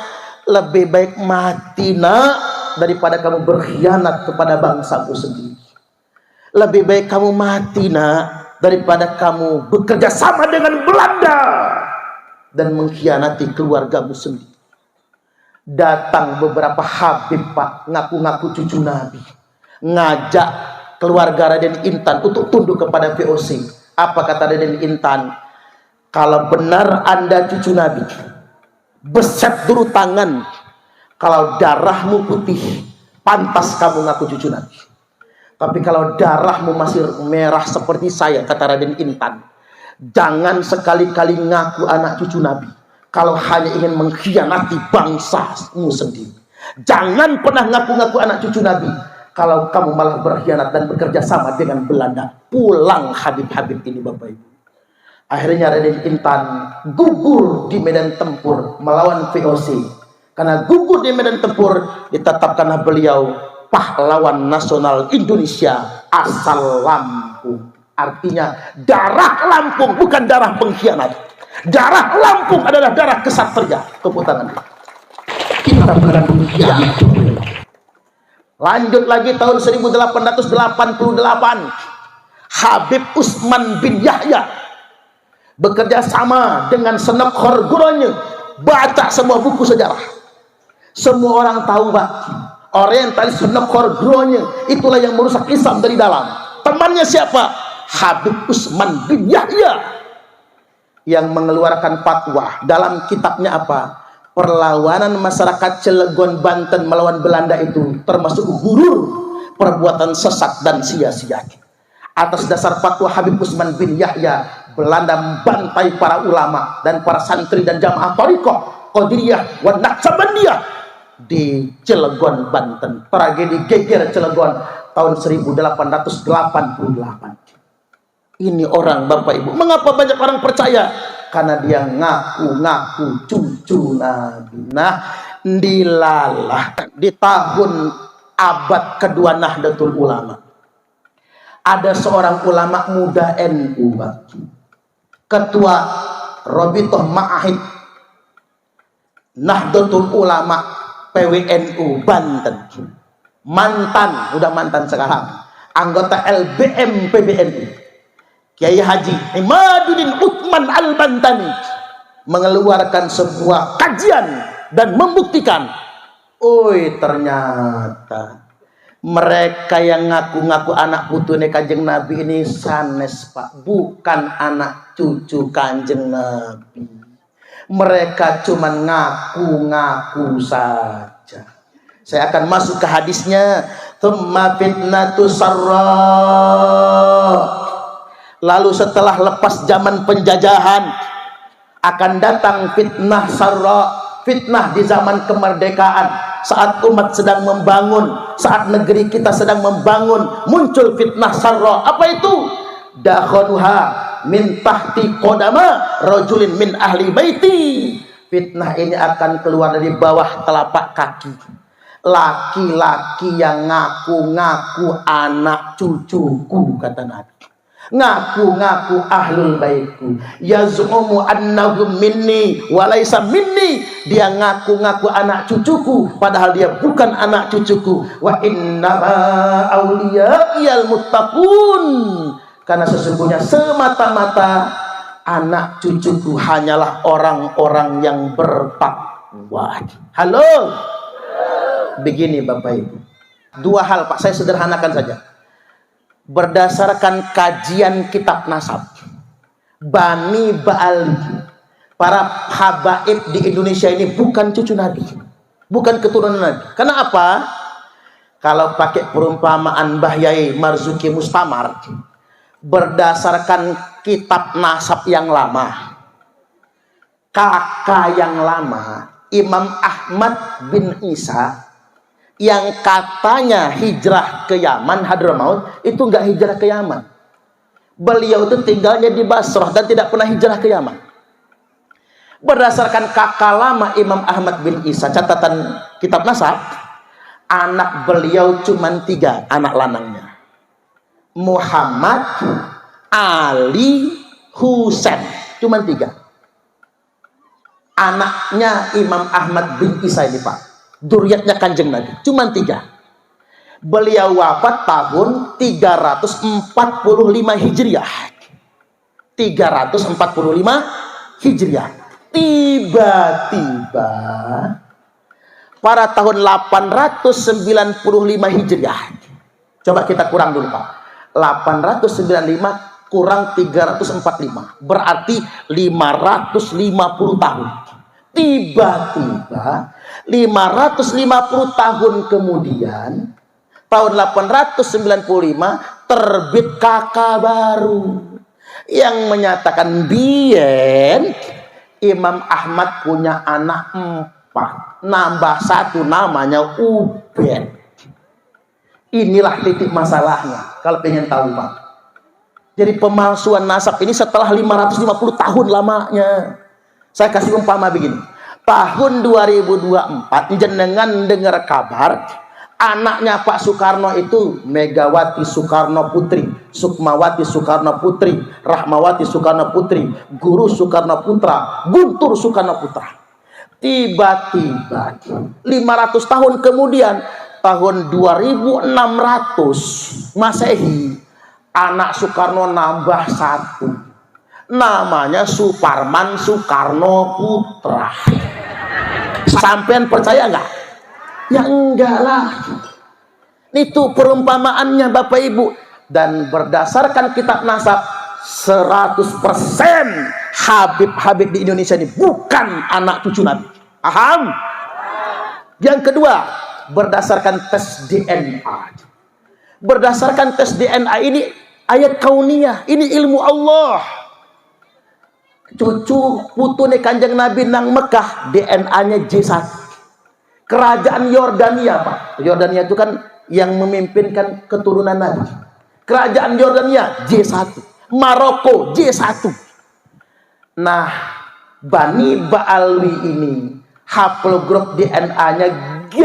Lebih baik mati, nak, daripada kamu berkhianat kepada bangsamu sendiri. Lebih baik kamu mati, nak, daripada kamu bekerja sama dengan Belanda dan mengkhianati keluargamu sendiri. Datang beberapa habib, Pak, ngaku-ngaku cucu Nabi, ngajak keluarga Raden Intan untuk tunduk kepada VOC. Apa kata Raden Intan? "Kalau benar Anda cucu Nabi, beset dulu tangan. Kalau darahmu putih, pantas kamu ngaku cucu Nabi. Tapi kalau darahmu masih merah seperti saya," kata Raden Intan, "jangan sekali-kali ngaku anak cucu Nabi. Kalau hanya ingin mengkhianati bangsamu sendiri. Jangan pernah ngaku-ngaku anak cucu Nabi. Kalau kamu malah berkhianat dan bekerja sama dengan Belanda." Pulang Habib-habib ini, Bapak Ibu. Akhirnya Raden Intan gugur di medan tempur melawan VOC. Karena gugur di medan tempur, ditetapkanlah beliau pahlawan nasional Indonesia asal Lampung. Artinya darah Lampung bukan darah pengkhianat. Darah Lampung adalah darah kesatria. Tepuk tangan. Kita bukan pengkhianat. Lanjut lagi tahun 1888, Habib Usman bin Yahya bekerja sama dengan Senok Horguronye, baca semua buku sejarah. Semua orang tahu, Pak, orientalis Senok Horguronye itulah yang merusak Islam dari dalam. Temannya siapa? Habib Usman bin Yahya, yang mengeluarkan fatwa dalam kitabnya apa? Perlawanan masyarakat Cilegon, Banten melawan Belanda itu termasuk gurur, perbuatan sesat dan sia-sia. Atas dasar fatwa Habib Usman bin Yahya, Belanda membantai para ulama dan para santri dan jamaah Thariqah Qadiriyah wa Naqsabandiyah di Cilegon, Banten. Tragedi geger Cilegon tahun 1888. Ini orang, Bapak Ibu. Mengapa banyak orang percaya? Karena dia ngaku-ngaku cucu Nabi. Nah, dilalah di tahun abad kedua Nahdlatul Ulama, ada seorang ulama muda NU, Ketua Robitoh Ma'ahid Nahdlatul Ulama PWNU Banten, mantan, udah mantan sekarang, anggota LBM PBNU, Kiai Haji Imaduddin Utsman Al-Bantani, mengeluarkan sebuah kajian dan membuktikan, ternyata mereka yang ngaku-ngaku anak putune Kanjeng Nabi ini sanes, Pak, bukan anak cucu Kanjeng Nabi. Mereka cuma ngaku-ngaku saja. Saya akan masuk ke hadisnya. Tsumma fitnatu sarra. Lalu setelah lepas zaman penjajahan, akan datang fitnah sarra, fitnah di zaman kemerdekaan. Saat umat sedang membangun, saat negeri kita sedang membangun, muncul fitnah sarra. Apa itu? Dakhanuha min tahti qodama rajulin min ahli baiti. Fitnah ini akan keluar dari bawah telapak kaki laki-laki yang ngaku-ngaku anak cucuku, kata Nabi. Ngaku-ngaku ahlul baitku, yaz'umu annahum minni walaysa minni. Dia ngaku-ngaku anak cucuku padahal dia bukan anak cucuku. Wa innama awliya'iyal muttaqun. Karena sesungguhnya semata-mata anak cucuku hanyalah orang-orang yang bertakwa. Halo. Begini Bapak Ibu, Dua hal Pak, saya sederhanakan saja. Berdasarkan kajian kitab nasab, Bani Ba'ali, para habaib di Indonesia ini bukan cucu Nabi, bukan keturunan Nabi. Karena apa? Kalau pakai perumpamaan Mbah Yai Marzuki Mustamar, berdasarkan kitab nasab yang lama, kakak yang lama, Imam Ahmad bin Isa, yang katanya hijrah ke Yaman, Hadramaut, itu enggak hijrah ke Yaman. Beliau itu tinggalnya di Basrah dan tidak pernah hijrah ke Yaman. Berdasarkan kakak lama Imam Ahmad bin Isa, catatan kitab nasab, anak beliau cuma 3, anak lanangnya. Muhammad, Ali, Husain, cuma 3. Anaknya Imam Ahmad bin Isa ini Pak, Dzurriyyatnya Kanjeng Nabi, cuma 3. Beliau wafat tahun 345 Hijriah. 345 Hijriah. Tiba-tiba pada tahun 895 Hijriah. Coba kita kurang dulu Pak. 895 kurang 345. Berarti 550 tahun. Tiba-tiba 550 tahun kemudian, tahun 895 terbit kakak baru yang menyatakan bien Imam Ahmad punya anak 4, nambah 1 namanya Ubed. Inilah titik masalahnya kalau pengen tahu Pak. Jadi pemalsuan nasab ini setelah 550 tahun lamanya. Saya kasih umpama begini. Tahun 2024 jenengan dengar kabar anaknya Pak Soekarno itu Megawati Soekarno Putri, Sukmawati Soekarno Putri, Rahmawati Soekarno Putri, Guru Soekarno Putra, Guntur Soekarno Putra. Tiba-tiba 500 tahun kemudian, tahun 2600 Masehi, anak Soekarno nambah 1. Namanya Suparman Soekarno Putra. Sampean percaya enggak? Ya enggak lah. Itu perumpamaannya Bapak Ibu. Dan berdasarkan kitab nasab 100% Habib-habib di Indonesia ini bukan anak cucu Nabi. Paham? Yang kedua, berdasarkan tes DNA. Berdasarkan tes DNA ini ayat kauniyah, ini ilmu Allah. Cucu putune Kanjeng Nabi nang Mekah, DNA-nya J1. Kerajaan Yordania Pak. Yordania itu kan yang memimpinkan keturunan Nabi. Kerajaan Yordania J1. Maroko J1. Nah, Bani Ba'alwi ini haplogrup DNA-nya G.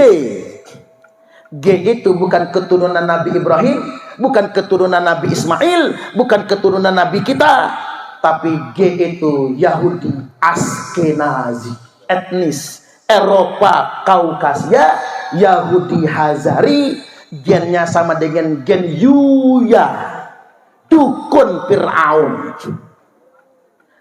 G itu bukan keturunan Nabi Ibrahim, bukan keturunan Nabi Ismail, bukan keturunan Nabi kita. Tapi G itu Yahudi Askenazi, etnis Eropa Kaukasia, Yahudi Hazari, gennya sama dengan gen Yuya, dukun Fir'aun.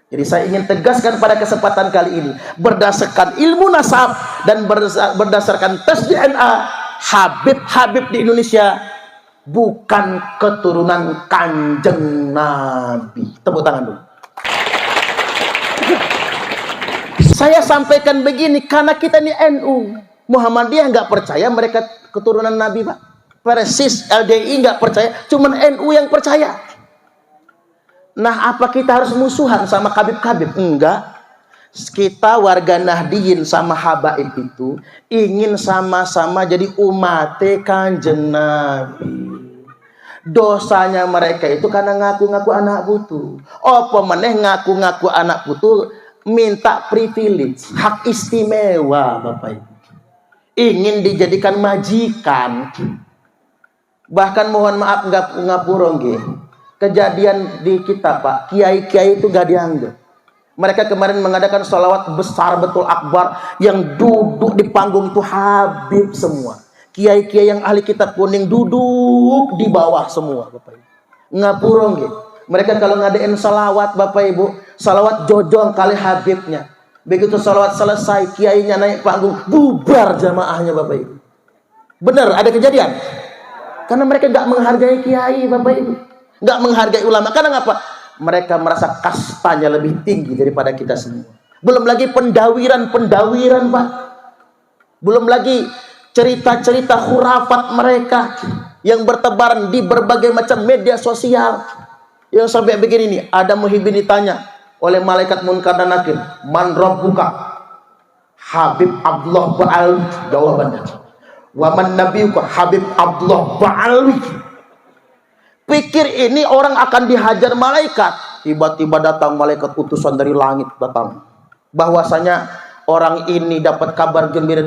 Jadi saya ingin tegaskan pada kesempatan kali ini, berdasarkan ilmu nasab dan berdasarkan tes DNA, Habib-habib di Indonesia bukan keturunan Kanjeng Nabi. Tepuk tangan dulu. Saya sampaikan begini karena kita ini NU. Muhammadiyah nggak percaya mereka keturunan Nabi Pak. Persis LDI nggak percaya, cuman NU yang percaya. Nah, apa kita harus musuhan sama kabib-kabib? Enggak. Kita warga Nahdiyin sama habaib itu ingin sama-sama jadi umat Kanjeng Nabi. Dosanya mereka itu karena ngaku-ngaku anak putu. Apa meneh ngaku-ngaku anak putu minta privilege, hak istimewa Bapak Ibu. Ingin dijadikan majikan. Bahkan mohon maaf nggak ngapura nggih. Kejadian di kita Pak, kiai-kiai itu gak dianggap. Mereka kemarin mengadakan sholawat besar betul akbar, yang duduk di panggung itu Habib semua. Kiai-kiai yang ahli kitab kuning duduk di bawah semua Bapak Ibu. Ngapura nggih. Mereka kalau ngadain salawat Bapak Ibu, salawat jojong kali Habibnya. Begitu salawat selesai, kiainya naik panggung, bubar jamaahnya Bapak Ibu. Benar, ada kejadian. Karena mereka nggak menghargai kiai, Bapak Ibu. Nggak menghargai ulama. Karena ngapa? Mereka merasa kastanya lebih tinggi daripada kita semua. Belum lagi pendawiran, Pak. Belum lagi cerita-cerita khurafat mereka yang bertebaran di berbagai macam media sosial. Yang sampai begini nih, ada Muhyiddin ditanya oleh malaikat Munkar dan Nakir, "Man rabbuka?" Habib Abdullah Ba'alwi, jawabannya. "Wa man nabiyuka?" Habib Abdullah Ba'alwi. Pikir ini orang akan dihajar malaikat. Tiba-tiba datang malaikat utusan dari langit datang. Bahwasanya orang ini dapat kabar gembira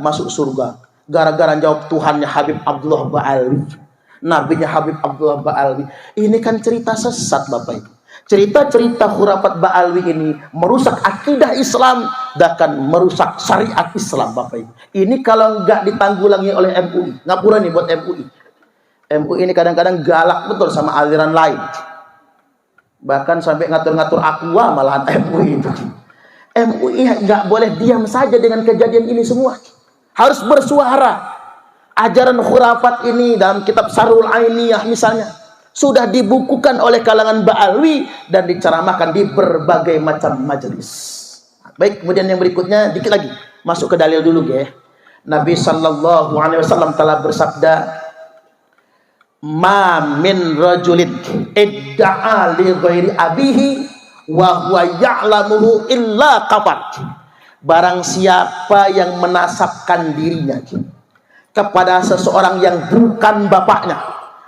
masuk surga. Gara-gara jawab Tuhannya Habib Abdullah Ba'alwi. Nabinya Habib Abdullah Ba'alwi. Ini kan cerita sesat, Bapak Ibu. Cerita-cerita khurafat Ba'alwi ini merusak akidah Islam, bahkan merusak syariat Islam, Bapak Ibu. Ini kalau nggak ditanggulangi oleh MUI, ngapura nih buat MUI. MUI ini kadang-kadang galak betul sama aliran lain. Bahkan sampai ngatur-ngatur aqua malahan MUI itu. MUI nggak boleh diam saja dengan kejadian ini semua. Harus bersuara. Ajaran khurafat ini dalam kitab Sarul Ainiyah misalnya sudah dibukukan oleh kalangan Ba'alwi dan diceramahkan di berbagai macam majelis. Baik, kemudian yang berikutnya dikit lagi masuk ke dalil dulu ya. Nabi sallallahu alaihi wasallam telah bersabda, "Ma min rajulin idda'a li ghairi abihi wa huwa ya'lamuhu illa kafar." Barang siapa yang menasabkan dirinya kepada seseorang yang bukan bapaknya,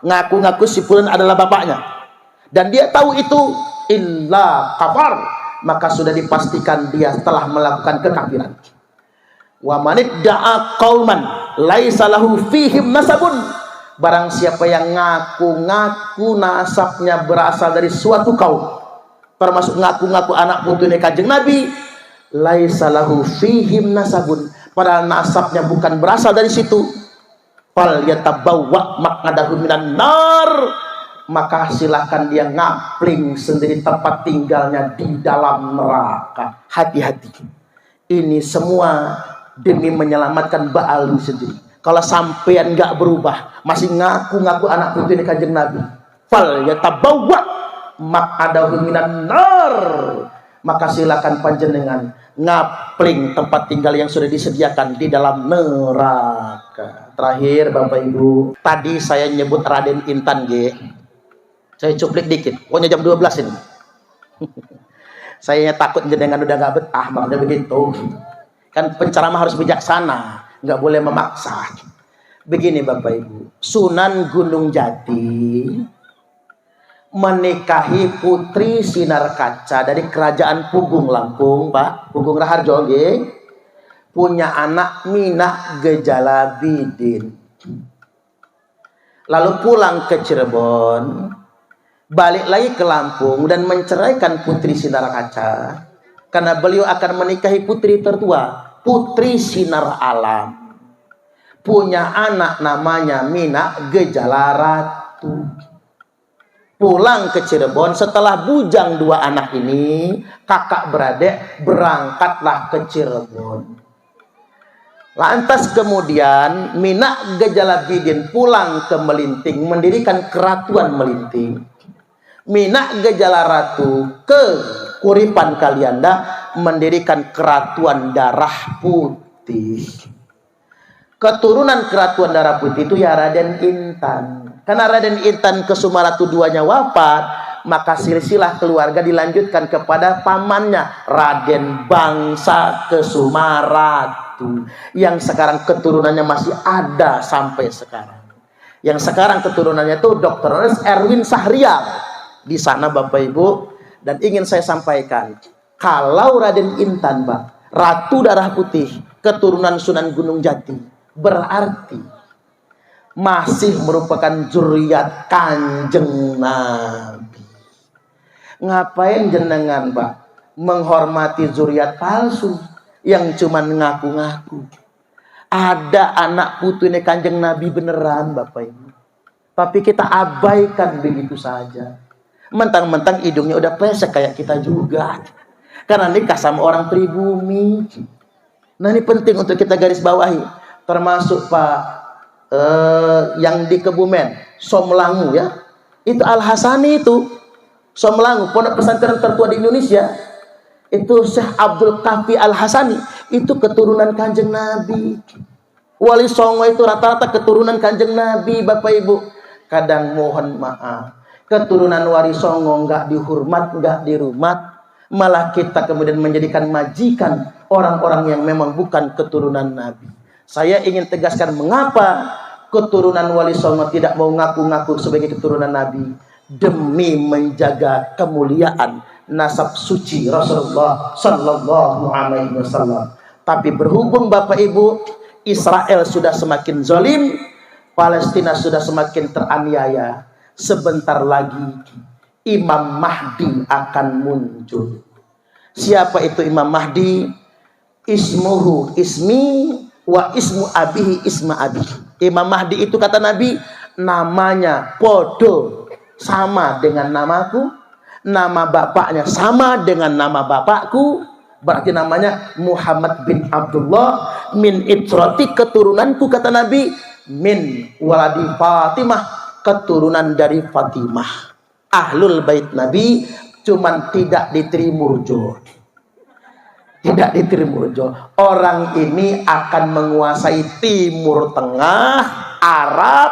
ngaku-ngaku si fulan adalah bapaknya, dan dia tahu itu, illa kafar, maka sudah dipastikan dia telah melakukan kekafiran. Wa manidda'a qauman laisa lahu fihim nasabun, barang siapa yang ngaku-ngaku nasabnya berasal dari suatu kaum, termasuk ngaku-ngaku anak putune Kanjeng Nabi, laisa lahu fihim nasabun, padahal nasabnya bukan berasal dari situ, fal yatabawwa maq'adahu minan nar, maka silakan dia ngapling sendiri tempat tinggalnya di dalam neraka. Hati-hati. Ini semua demi menyelamatkan Ba'alwi sendiri. Kalau sampean nggak berubah, masih ngaku-ngaku anak putri Kanjeng Nabi, fal yatabawwa maq'adahu minan nar, maka silakan panjenengan ngapling tempat tinggal yang sudah disediakan di dalam neraka. Terakhir Bapak Ibu, tadi saya nyebut Raden Intan G. Saya cuplik dikit, pokoknya jam 12 ini. Saya takut jenengan udah gak betah, makanya begitu. Kan penceramah harus bijaksana, nggak boleh memaksa. Begini Bapak Ibu, Sunan Gunung Jati menikahi putri Sinar Kaca dari kerajaan Pugung Lampung, Pak, Pugung Raharjo, punya anak Minah Gejalabidin. Lalu pulang ke Cirebon, balik lagi ke Lampung dan menceraikan putri Sinar Kaca karena beliau akan menikahi putri tertua, Putri Sinar Alam. Punya anak namanya Minah Gejalaratu. Pulang ke Cirebon, setelah bujang dua anak ini, kakak beradik berangkatlah ke Cirebon. Lantas kemudian Minah Gejalabidin pulang ke Melinting, mendirikan keratuan Melinting. Minah Gejalaratu ke Kuripan Kalianda, mendirikan keratuan Darah Putih. Keturunan keratuan Darah Putih itu ya Raden Intan. Karena Raden Intan Kesumaratu II-nya wafat, maka silsilah keluarga dilanjutkan kepada pamannya Raden Bangsa Kesumaratu, yang sekarang keturunannya masih ada sampai sekarang. Yang sekarang keturunannya itu Dr. Erwin Sahrial di sana Bapak Ibu. Dan ingin saya sampaikan, kalau Raden Intan, Pak, Ratu Darah Putih, keturunan Sunan Gunung Jati, berarti masih merupakan zuriat Kanjeng Nabi. Ngapain jenengan, Pak, menghormati zuriat palsu yang cuman ngaku-ngaku? Ada anak putune Kanjeng Nabi beneran, Bapak Ibu, tapi kita abaikan begitu saja. Mentang-mentang hidungnya udah pesek kayak kita juga, karena nikah sama orang pribumi. Nah ini penting untuk kita garis bawahi, termasuk Pak yang di Kebumen, Somlangu ya. Itu Al-Hasani itu. Somlangu, pondok pesantren tertua di Indonesia. Itu Syekh Abdul Kafi Al-Hasani, itu keturunan Kanjeng Nabi. Wali Songo itu rata-rata keturunan Kanjeng Nabi, Bapak Ibu. Kadang mohon maaf, keturunan Wali Songo nggak dihormat, nggak dirumat, malah kita kemudian menjadikan majikan orang-orang yang memang bukan keturunan Nabi. Saya ingin tegaskan mengapa keturunan Wali Songo tidak mau ngaku-ngaku sebagai keturunan Nabi, demi menjaga kemuliaan nasab suci Rasulullah Sallallahu Alaihi Wasallam. Tapi berhubung Bapak Ibu, Israel sudah semakin zalim, Palestina sudah semakin teraniaya, sebentar lagi Imam Mahdi akan muncul. Siapa itu Imam Mahdi? Ismuhu ismi wa ismu abihi isma abi. Imam Mahdi itu kata Nabi, namanya podo sama dengan namaku, nama bapaknya sama dengan nama bapakku, berarti namanya Muhammad bin Abdullah min itrati, keturunanku kata Nabi, min waladi Fatimah, keturunan dari Fatimah. Ahlul bait Nabi, cuman tidak di Trimurjo. Tidak di Trimurjo. Orang ini akan menguasai Timur Tengah, Arab,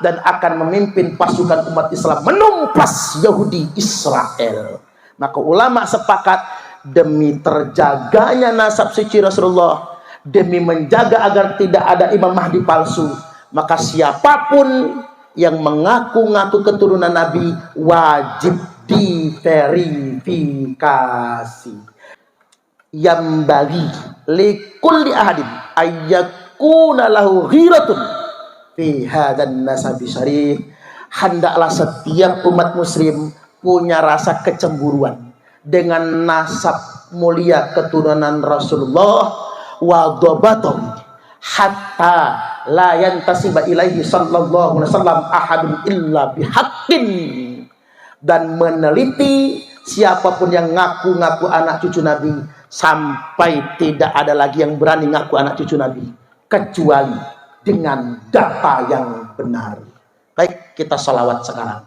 dan akan memimpin pasukan umat Islam menumpas Yahudi Israel. Maka ulama sepakat, demi terjaganya nasab suci Rasulullah, demi menjaga agar tidak ada Imam Mahdi palsu, maka siapapun yang mengaku-ngaku keturunan Nabi wajib diverifikasi. Yang bagi likulli ahadin ayyakuna lahu ghiratun fi hadzal nasabi syarif. Hendaklah setiap umat muslim punya rasa kecemburuan dengan nasab mulia keturunan Rasulullah, wa dhabatum hatta la yantasiba ilaihi sallallahu alaihi wasallam ahadun illa bihaqqin, dan meneliti siapapun yang ngaku-ngaku anak cucu Nabi sampai tidak ada lagi yang berani ngaku anak cucu Nabi kecuali dengan data yang benar. Baik, kita sholawat sekarang.